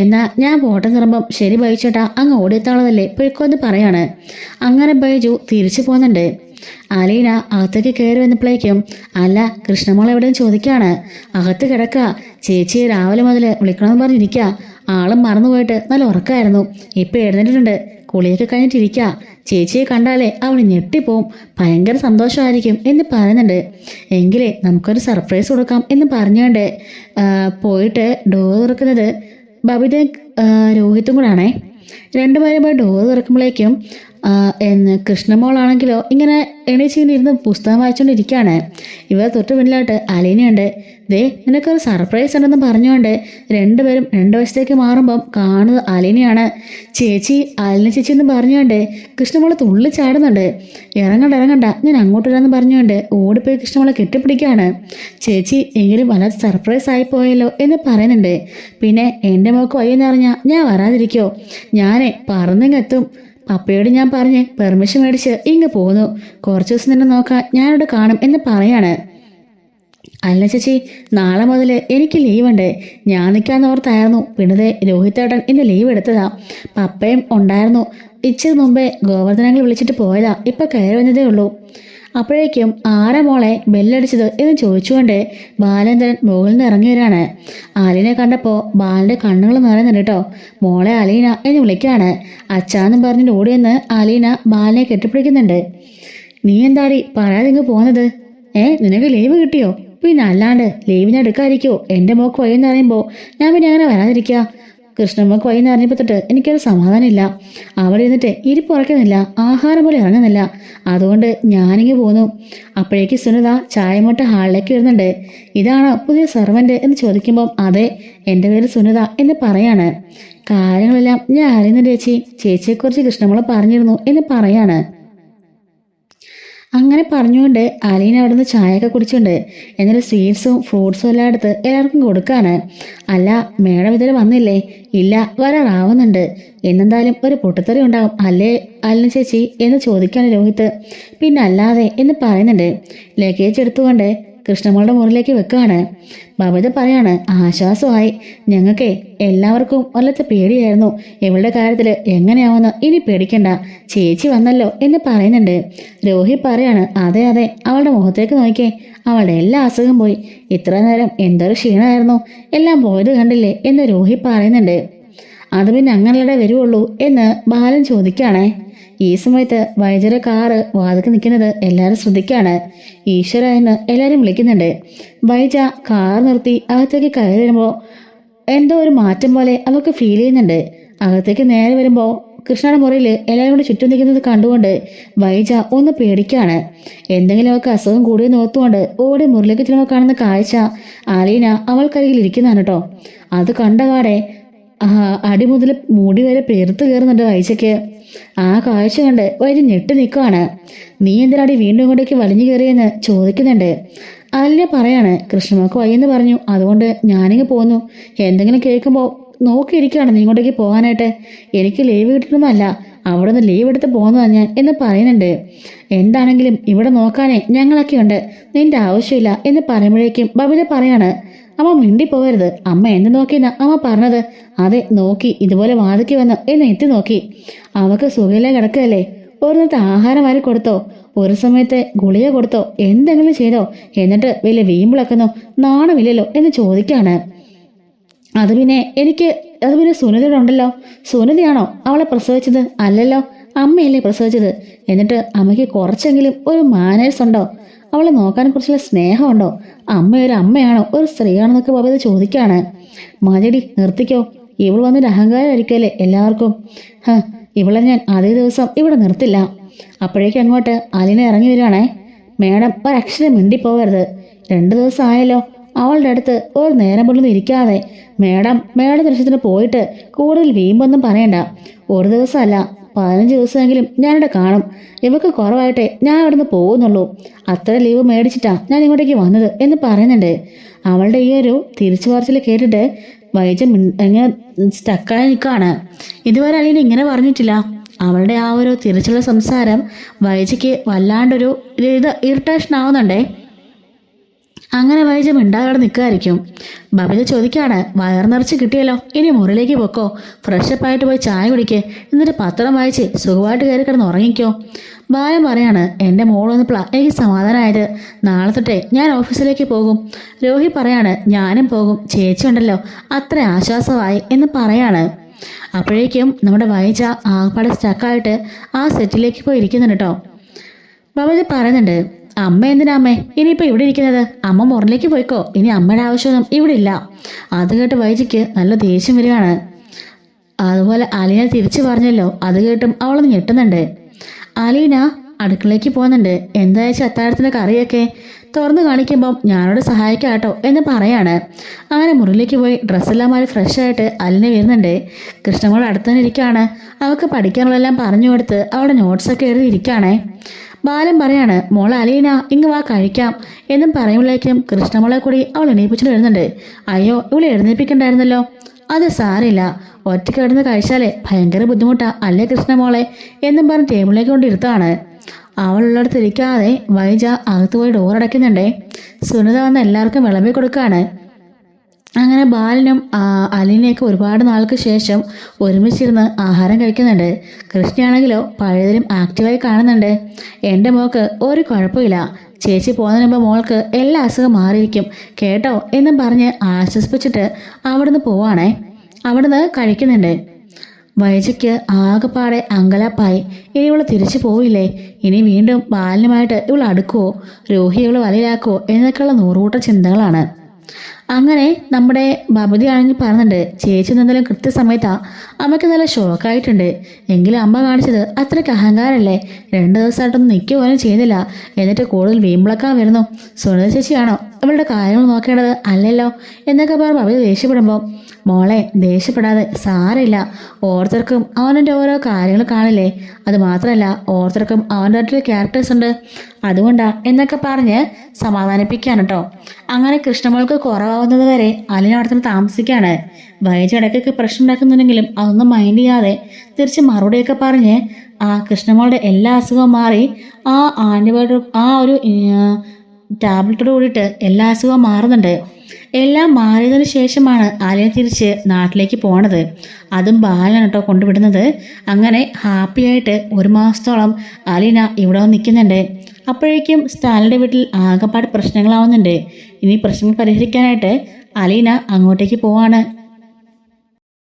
എന്നാൽ ഞാൻ പോട്ടെ നിറമ്പം ശരി ബൈജു ചേട്ടാ അങ്ങ് ഓടിയെത്താനുള്ളതല്ലേ, പോയിക്കോ എന്ന് പറയാണ്. അങ്ങനെ ബൈജു തിരിച്ചു പോകുന്നുണ്ട്. അലീന അകത്തേക്ക് കയറി വന്നപ്പോഴേക്കും അല്ല കൃഷ്ണമോൾ എവിടെയും ചോദിക്കുകയാണ്. അകത്ത് കിടക്കുക, ചേച്ചിയെ രാവിലെ മുതൽ വിളിക്കണമെന്ന് പറഞ്ഞിരിക്കുക. ആളും മറന്നുപോയിട്ട് നല്ല ഉറക്കമായിരുന്നു, ഇപ്പം എഴുന്നേറ്റിട്ടുണ്ട്, കുളിയൊക്കെ കഴിഞ്ഞിട്ടിരിക്കുക. ചേച്ചിയെ കണ്ടാലേ അവൾ ഞെട്ടിപ്പോവും, ഭയങ്കര സന്തോഷമായിരിക്കും എന്ന് പറയുന്നുണ്ട്. എങ്കിലേ നമുക്കൊരു സർപ്രൈസ് കൊടുക്കാം എന്ന് പറഞ്ഞുകൊണ്ട് പോയിട്ട് ഡോർ തുറക്കുന്നത് ബബിതയും രോഹിത്തും കൂടാണേ. രണ്ടുപേരും പോയി ഡോർ തുറക്കുമ്പോഴേക്കും കൃഷ്ണമോളാണെങ്കിലോ ഇങ്ങനെ എണീച്ചിരുന്ന് പുസ്തകം വായിച്ചുകൊണ്ടിരിക്കുകയാണ്. ഇവർ തൊട്ട് പിന്നിലായിട്ട് അലീനയുണ്ട്. ദേ നിനക്കൊരു സർപ്രൈസ് ഉണ്ടെന്ന് പറഞ്ഞുകൊണ്ട് രണ്ടുപേരും 2 വശത്തേക്ക് മാറുമ്പം കാണുന്നത് അലീനയാണ്. ചേച്ചി, അലീന ചേച്ചി എന്ന് പറഞ്ഞുകൊണ്ട് കൃഷ്ണമോളെ തുള്ളി ചാടുന്നുണ്ട്. ഇറങ്ങണ്ട ഞാൻ അങ്ങോട്ട് വരാമെന്ന് പറഞ്ഞുകൊണ്ട് ഓടിപ്പോയി കൃഷ്ണമോളെ കെട്ടിപ്പിടിക്കുകയാണ്. ചേച്ചി, എങ്കിലും വല്ലാത്ത സർപ്രൈസ് ആയി പോയല്ലോ എന്ന് പറയുന്നുണ്ട്. പിന്നെ എൻ്റെ മോൾക്ക് വയ്യെന്നറിഞ്ഞാൽ ഞാൻ വരാതിരിക്കോ? ഞാനേ പറന്നെങ്ങെത്തും. പപ്പയോട് ഞാൻ പറഞ്ഞ് പെർമിഷൻ മേടിച്ച് ഇങ്ങ് പോന്നു. കുറച്ച് ദിവസം തന്നെ നോക്കാൻ ഞാനിവിടെ കാണും എന്ന് പറയാണ്. അല്ല ചേച്ചി, നാളെ മുതൽ എനിക്ക് ലീവുണ്ട്. ഞാൻ നിൽക്കാന്ന് ഓർത്തായിരുന്നു. പിന്നെ രോഹിത്തേട്ടൻ ഇന്ന് ലീവ് എടുത്തതാ. പപ്പയും ഉണ്ടായിരുന്നു. ഇച്ചിരി മുമ്പേ ഗോവർദ്ധനങ്ങൾ വിളിച്ചിട്ട് പോയതാ. ഇപ്പം കയറി വന്നതേ ഉള്ളൂ. അപ്പോഴേക്കും ആരാ മോളെ ബെല്ലടിച്ചത് എന്ന് ചോദിച്ചുകൊണ്ട് ബാലേന്ദ്രൻ മുകളിൽ നിന്ന് ഇറങ്ങി വരാണ്. അലീനെ കണ്ടപ്പോൾ ബാലന്റെ കണ്ണുകൾ നിറയുന്നുണ്ട് കേട്ടോ. മോളെ അലീന എന്ന് വിളിക്കുകയാണ്. അച്ഛാന്നും പറഞ്ഞിട്ട് ഓടിയെന്ന് അലീന ബാലനെ കെട്ടിപ്പിടിക്കുന്നുണ്ട്. നീ എന്താടി പറയാതെ ഇങ്ങ് പോകുന്നത്? നിനക്ക് ലീവ് കിട്ടിയോ? പിന്നെ അല്ലാണ്ട് ലീവിന് എടുക്കാതിരിക്കുമോ? എൻ്റെ മോക്ക് വയ്യെന്ന് അറിയുമ്പോൾ ഞാൻ പിന്നെ അങ്ങനെ വരാതിരിക്കുക? കൃഷ്ണമ്മക്ക് വയ്യെന്ന് അറിഞ്ഞപ്പോൾ തൊട്ട് എനിക്കൊരു സമാധാനമില്ല. അവിടെ ഇരുന്നിട്ട് ഇരിപ്പുറക്കുന്നില്ല, ആഹാരം പോലും ഇറങ്ങുന്നില്ല. അതുകൊണ്ട് ഞാനിങ്ങ് പോന്നു. അപ്പോഴേക്ക് സുനിത ചായമോട്ട ഹാളിലേക്ക് വരുന്നുണ്ട്. ഇതാണോ പുതിയ സെർവൻ്റ് എന്ന് ചോദിക്കുമ്പം അതെ, എൻ്റെ പേര് സുനിത എന്ന് പറയാണ്. കാര്യങ്ങളെല്ലാം ഞാൻ അറിയുന്നുണ്ട് ചേച്ചി. ചേച്ചിയെക്കുറിച്ച് കൃഷ്ണമ്മള് പറഞ്ഞിരുന്നു എന്ന് പറയാണ്. അങ്ങനെ പറഞ്ഞുകൊണ്ട് അലീന അവിടെ നിന്ന് ചായയൊക്കെ കുടിച്ചുകൊണ്ട് എന്നിട്ട് സ്വീറ്റ്സും ഫ്രൂട്ട്സും എല്ലാം എടുത്ത് എല്ലാവർക്കും കൊടുക്കാണ്. അല്ല മേഡം ഇതിൽ വന്നില്ലേ? ഇല്ല, വരാറാവുന്നുണ്ട്. എന്നെന്തായാലും ഒരു പൊട്ടിത്തെറി ഉണ്ടാവും അല്ലേ അല്ല ചേച്ചി എന്ന് ചോദിക്കാണ് രോഹിത്ത്. പിന്നെ അല്ലാതെ എന്ന് പറയുന്നുണ്ട്. ലഗേജ് എടുത്തുകൊണ്ട് കൃഷ്ണമ്മളുടെ മുറിയിലേക്ക് വെക്കുകയാണ്. ബബിത പറയാണ്, ആശ്വാസമായി. ഞങ്ങൾക്ക് എല്ലാവർക്കും വല്ലത്തെ പേടിയായിരുന്നു. ഇവളുടെ കാര്യത്തിൽ എങ്ങനെയാവുമെന്ന് ഇനി പേടിക്കണ്ട, ചേച്ചി വന്നല്ലോ എന്ന് പറയുന്നുണ്ട്. രോഹി പറയാണ്, അതെ അതെ, അവളുടെ മുഖത്തേക്ക് നോക്കിയേ, അവളുടെ എല്ലാ അസുഖം പോയി. ഇത്ര നേരം എന്തൊരു ക്ഷീണമായിരുന്നു, എല്ലാം പോയത് കണ്ടില്ലേ എന്ന് രോഹി പറയുന്നുണ്ട്. അത് പിന്നെ അങ്ങനെയുടെ വരുവുള്ളൂ എന്ന് ബാലൻ ചോദിക്കുകയാണേ. ഈ സമയത്ത് വൈദ്യരെ കാറ് വാതിക്ക് നിൽക്കുന്നത് എല്ലാവരും ശ്രദ്ധിക്കുകയാണ്. ഈശ്വര എന്ന് എല്ലാവരും വിളിക്കുന്നുണ്ട്. വൈജ കാർ നിർത്തി അകത്തേക്ക് കയറി വരുമ്പോൾ എന്തോ ഒരു മാറ്റം പോലെ അവർക്ക് ഫീൽ ചെയ്യുന്നുണ്ട്. അകത്തേക്ക് നേരെ വരുമ്പോൾ കൃഷ്ണയുടെ മുറിയിൽ എല്ലാവരും കൂടി ചുറ്റും നിൽക്കുന്നത് കണ്ടുകൊണ്ട് വൈജ ഒന്ന് പേടിക്കുകയാണ്. എന്തെങ്കിലും അവർക്ക് അസുഖം കൂടിയെന്ന് ഓർത്തുകൊണ്ട് ഓടി മുറിയിലേക്ക് ചെല്ലുമ്പോൾ കാണുന്ന കാഴ്ച അലീന അവൾക്കരികിൽ ഇരിക്കുന്നതാണ് കേട്ടോ. അത് കണ്ടപാടെ അടി മുതൽ മുടി വരെ പെരുത്ത് കയറുന്നുണ്ട് വൈജയ്ക്ക്. ആ കാഴ്ച കണ്ട് വൈജ ഞെട്ടി നിൽക്കുകയാണ്. നീ എന്തിനാടി വീണ്ടും ഇങ്ങോട്ടേക്ക് വലിഞ്ഞു കയറിയെന്ന് ചോദിക്കുന്നുണ്ട്. അല്ല പറയാണ്, കൃഷ്ണമ്മക്ക് വയ്യെന്ന് പറഞ്ഞു, അതുകൊണ്ട് ഞാനിങ്ങ് പോന്നു. എന്തെങ്കിലും കേൾക്കുമ്പോൾ നോക്കിയിരിക്കുകയാണ് നീ ഇങ്ങോട്ടേക്ക് പോകാനായിട്ട്. എനിക്ക് ലീവ് കിട്ടണമെന്നല്ല, അവിടെ നിന്ന് ലീവ് എടുത്ത് പോകുന്നതാണ് ഞാൻ എന്ന് പറയുന്നുണ്ട്. എന്താണെങ്കിലും ഇവിടെ നോക്കാനേ ഞങ്ങളൊക്കെ ഉണ്ട്, നിന്റെ ആവശ്യമില്ല എന്ന് പറയുമ്പോഴേക്കും ബബിത പറയാണ്, അമ്മ മിണ്ടിപ്പോകരുത്. അമ്മ എന്ത് നോക്കിയെന്നാ അമ്മ പറഞ്ഞത്? അതെ നോക്കി, ഇതുപോലെ വാതിക്ക് വന്ന് എന്നെ എത്തി നോക്കി. അവക്ക് സുഖയിലെ കിടക്കുകയല്ലേ? ഒരു നേരത്തെ ആഹാരം വാരി കൊടുത്തോ? ഒരു സമയത്തെ ഗുളിക കൊടുത്തോ? എന്തെങ്കിലും ചെയ്തോ? എന്നിട്ട് വലിയ വീമ്പിളക്കുന്നോ? നാണമില്ലല്ലോ എന്ന് ചോദിക്കാണ്. അത് പിന്നെ സുനിതയുടെ ഉണ്ടല്ലോ. സുനിതയാണോ അവളെ പ്രസവിച്ചത്? അല്ലല്ലോ, അമ്മയല്ലേ പ്രസവിച്ചത്. എന്നിട്ട് അമ്മയ്ക്ക് കുറച്ചെങ്കിലും ഒരു മാനേഴ്സ് ഉണ്ടോ? അവളെ നോക്കാനെ കുറിച്ചുള്ള സ്നേഹമുണ്ടോ? അമ്മയൊരു അമ്മയാണോ ഒരു സ്ത്രീയാണെന്നൊക്കെ ബബിത ചോദിക്കാണ്. മതിയടി, നിർത്തിക്കോ. ഇവൾ വന്നൊരു അഹങ്കാരമായിരിക്കുമല്ലേ എല്ലാവർക്കും. ഇവളെ ഞാൻ അതേ ദിവസം ഇവിടെ നിർത്തില്ല. അപ്പോഴേക്കും അങ്ങോട്ട് അലീന ഇറങ്ങി വരികയാണേ. മേഡം ഒരക്ഷരം മിണ്ടിപ്പോകരുത്. 2 ദിവസം ആയല്ലോ അവളുടെ അടുത്ത് ഒരു നേരം പോലും ഇരിക്കാതെ. മേഡം ദൃശ്യത്തിന് പോയിട്ട് കൂടുതൽ വീമ്പൊന്നും പറയണ്ട. ഒരു ദിവസമല്ല, 15 ദിവസമെങ്കിലും ഞാനിവിടെ കാണും. ഇവക്ക് കുറവായിട്ടേ ഞാൻ അവിടുന്ന് പോകുന്നുള്ളൂ. അത്ര ലീവ് മേടിച്ചിട്ടാ ഞാൻ ഇങ്ങോട്ടേക്ക് വന്നത് എന്ന് പറയുന്നുണ്ട്. അവളുടെ ഈ ഒരു തിരിച്ചു പറച്ചിൽ കേട്ടിട്ട് വൈജ എങ്ങനെ സ്റ്റക്കായി നിൽക്കുകയാണ്. ഇതുവരെ അലീന ഇങ്ങനെ പറഞ്ഞിട്ടില്ല. അവളുടെ ആ ഒരു തിരിച്ചുള്ള സംസാരം വൈജയ്ക്ക് വല്ലാണ്ടൊരു ഇറിറ്റേഷൻ ആവുന്നുണ്ടേ. അങ്ങനെ വൈജ മിണ്ടാതെ നിൽക്കായിരിക്കും. ബബിത ചോദിക്കാണ്, വയർ നിറച്ച് കിട്ടിയല്ലോ, ഇനി മുറിയിലേക്ക് പൊക്കോ, ഫ്രഷപ്പായിട്ട് പോയി ചായ കുടിക്കേ, എന്നിട്ട് പത്രം വായിച്ച് സുഖമായിട്ട് കയറി കിടന്ന് ഉറങ്ങിക്കോ. ബാലൻ പറയാണ്, എൻ്റെ മോളൊന്ന് എനിക്ക് സമാധാനമായത്. നാളെ തൊട്ടേ ഞാൻ ഓഫീസിലേക്ക് പോകും. രോഹി പറയാണ്, ഞാനും പോകും, ചേച്ചി ഉണ്ടല്ലോ അത്ര ആശ്വാസമായി എന്ന് പറയാണ്. അപ്പോഴേക്കും നമ്മുടെ വൈജ ആകപ്പാടെ സ്റ്റക്കായിട്ട് ആ സെറ്റിലേക്ക് പോയി ഇരിക്കുന്നുണ്ട് കേട്ടോ. ബബിത പറയുന്നുണ്ട്, അമ്മ എന്തിനാ അമ്മേ ഇനിയിപ്പോൾ ഇവിടെ ഇരിക്കുന്നത്? അമ്മ മുറിലേക്ക് പോയിക്കോ, ഇനി അമ്മയുടെ ആവശ്യമൊന്നും ഇവിടെ ഇല്ല. അത് കേട്ട് വൈജയ്ക്ക് നല്ല ദേഷ്യം വരികയാണ്. അതുപോലെ അലീന തിരിച്ചു പറഞ്ഞല്ലോ, അത് കേട്ടും അവളൊന്ന് ഞെട്ടുന്നുണ്ട്. അലീന അടുക്കളയ്ക്ക് പോകുന്നുണ്ട്. എന്താ വെച്ചാൽ അത്താഴത്തിൻ്റെ കറിയൊക്കെ തുറന്നു കാണിക്കുമ്പം ഞാനോട് സഹായിക്കാം കേട്ടോ എന്ന് പറയാണ്. അങ്ങനെ മുറിയിലേക്ക് പോയി ഡ്രസ്സെല്ലാം മാറി ഫ്രഷായിട്ട് അലീന വരുന്നുണ്ട്. കൃഷ്ണമോൾ അടുത്ത് തന്നെ ഇരിക്കുകയാണ്. അവൾക്ക് പഠിക്കാനുള്ളതെല്ലാം പറഞ്ഞു കൊടുത്ത് അവളുടെ നോട്ട്സൊക്കെ എഴുതി ഇരിക്കുകയാണേ. ബാലൻ പറയാണ്, മോളെ അലീന ഇങ്ങ് വാ കഴിക്കാം എന്നും പറയുമ്പോഴേക്കും കൃഷ്ണമോളെ കൂടി അവൾ എണീപ്പിച്ചിട്ട് വരുന്നുണ്ട്. അയ്യോ, ഇവളെ എഴുന്നേൽപ്പിക്കണ്ടായിരുന്നല്ലോ. അത് സാരില്ല, ഒറ്റയ്ക്ക് കിടന്ന് കഴിച്ചാലേ ഭയങ്കര ബുദ്ധിമുട്ടാ അല്ലേ കൃഷ്ണമോളെ എന്നും പറഞ്ഞ് ടേബിളിലേക്ക് കൊണ്ടിരുത്താണ്. അവളുള്ളിടത്ത് ഇരിക്കാതെ വൈജ അകത്ത് പോയി ഡോറടയ്ക്കുന്നുണ്ടേ. സുനിത വന്ന് എല്ലാവർക്കും വിളമ്പി കൊടുക്കുകയാണ്. അങ്ങനെ ബാലനും അലീനയൊക്കെ ഒരുപാട് നാൾക്ക് ശേഷം ഒരുമിച്ചിരുന്ന് ആഹാരം കഴിക്കുന്നുണ്ട്. കൃഷ്ണയാണെങ്കിലോ പഴയതിലും ആക്റ്റീവായി കാണുന്നുണ്ട്. എൻ്റെ മോൾക്ക് ഒരു കുഴപ്പമില്ല, ചേച്ചി പോകുന്നതിന് മുമ്പ് മോൾക്ക് എല്ലാ അസുഖം മാറിയിരിക്കും കേട്ടോ എന്നും പറഞ്ഞ് ആശ്വസിപ്പിച്ചിട്ട് അവിടുന്ന് പോവാണേ. അവിടുന്ന് കഴിക്കുന്നുണ്ട്. വൈജയ്ക്ക് ആകെപ്പാടെ അങ്കലാപ്പായി. ഇനി ഇവൾ തിരിച്ചു പോയില്ലേ, ഇനി വീണ്ടും ബാലനുമായിട്ട് ഇവൾ അടുക്കുവോ, രോഹി ഇവൾ വലയിലാക്കുവോ എന്നൊക്കെയുള്ള നൂറുകൂട്ടം ചിന്തകളാണ്. അങ്ങനെ നമ്മുടെ ബബതി ആണെങ്കിൽ പറയുന്നുണ്ട്, ചേച്ചി നിന്നാലും കൃത്യസമയത്താ, അമ്മയ്ക്ക് നല്ല ഷോക്കായിട്ടുണ്ട്. എങ്കിലും അമ്മ കാണിച്ചത് അത്രയ്ക്ക് അഹങ്കാരല്ലേ, 2 ദിവസമായിട്ടൊന്നും നിൽക്കുക പോലും ചെയ്തില്ല, എന്നിട്ട് കൂടുതൽ വീമ്പിളക്കാൻ വരുന്നു. സുനിത ചേച്ചിയാണോ ഇവളുടെ കാര്യങ്ങൾ നോക്കേണ്ടത് അല്ലല്ലോ എന്നൊക്കെ പറഞ്ഞ് ബബതി ദേഷ്യപ്പെടുമ്പോൾ, മോളെ ദേഷ്യപ്പെടാതെ, സാരമില്ല, ഓരോരുത്തർക്കും അവൻ്റെ ഓരോ കാര്യങ്ങൾ കാണില്ലേ, അത് മാത്രമല്ല ഓരോരുത്തർക്കും അവൻ്റെ ക്യാരക്ടേഴ്സ് ഉണ്ട്, അതുകൊണ്ടാ എന്നൊക്കെ പറഞ്ഞ് സമാധാനിപ്പിക്കുകയാണ് കേട്ടോ. അങ്ങനെ കൃഷ്ണമോൾക്ക് കുറവാകുന്നത് വരെ അലീന അവിടെ തന്നെ താമസിക്കുകയാണ്. വൈജ ഇടയ്ക്കൊക്കെ പ്രശ്നം ഉണ്ടാക്കുന്നുണ്ടെങ്കിലും അതൊന്നും മൈൻഡ് ചെയ്യാതെ തിരിച്ച് മറുപടിയൊക്കെ പറഞ്ഞ് കൃഷ്ണമോളുടെ എല്ലാ അസുഖവും മാറി ആൻറ്റിബയോട്ടിക് ഒരു ടാബ്ലറ്റോട് കൂടിയിട്ട് എല്ലാ അസുഖവും മാറുന്നുണ്ട്. എല്ലാം മാറിയതിന് ശേഷമാണ് അലീന തിരിച്ച് നാട്ടിലേക്ക് പോണത്. അതും ബാലനാണ് കേട്ടോ കൊണ്ടുവിടുന്നത്. അങ്ങനെ ഹാപ്പിയായിട്ട് 1 മാസത്തോളം അലീന ഇവിടെ വന്ന് നിൽക്കുന്നുണ്ട്. അപ്പോഴേക്കും സ്റ്റാലിൻ്റെ വീട്ടിൽ ആകെപ്പാട് പ്രശ്നങ്ങളാവുന്നുണ്ട്. ഇനി പ്രശ്നങ്ങൾ പരിഹരിക്കാനായിട്ട് അലീന അങ്ങോട്ടേക്ക് പോവാണ്.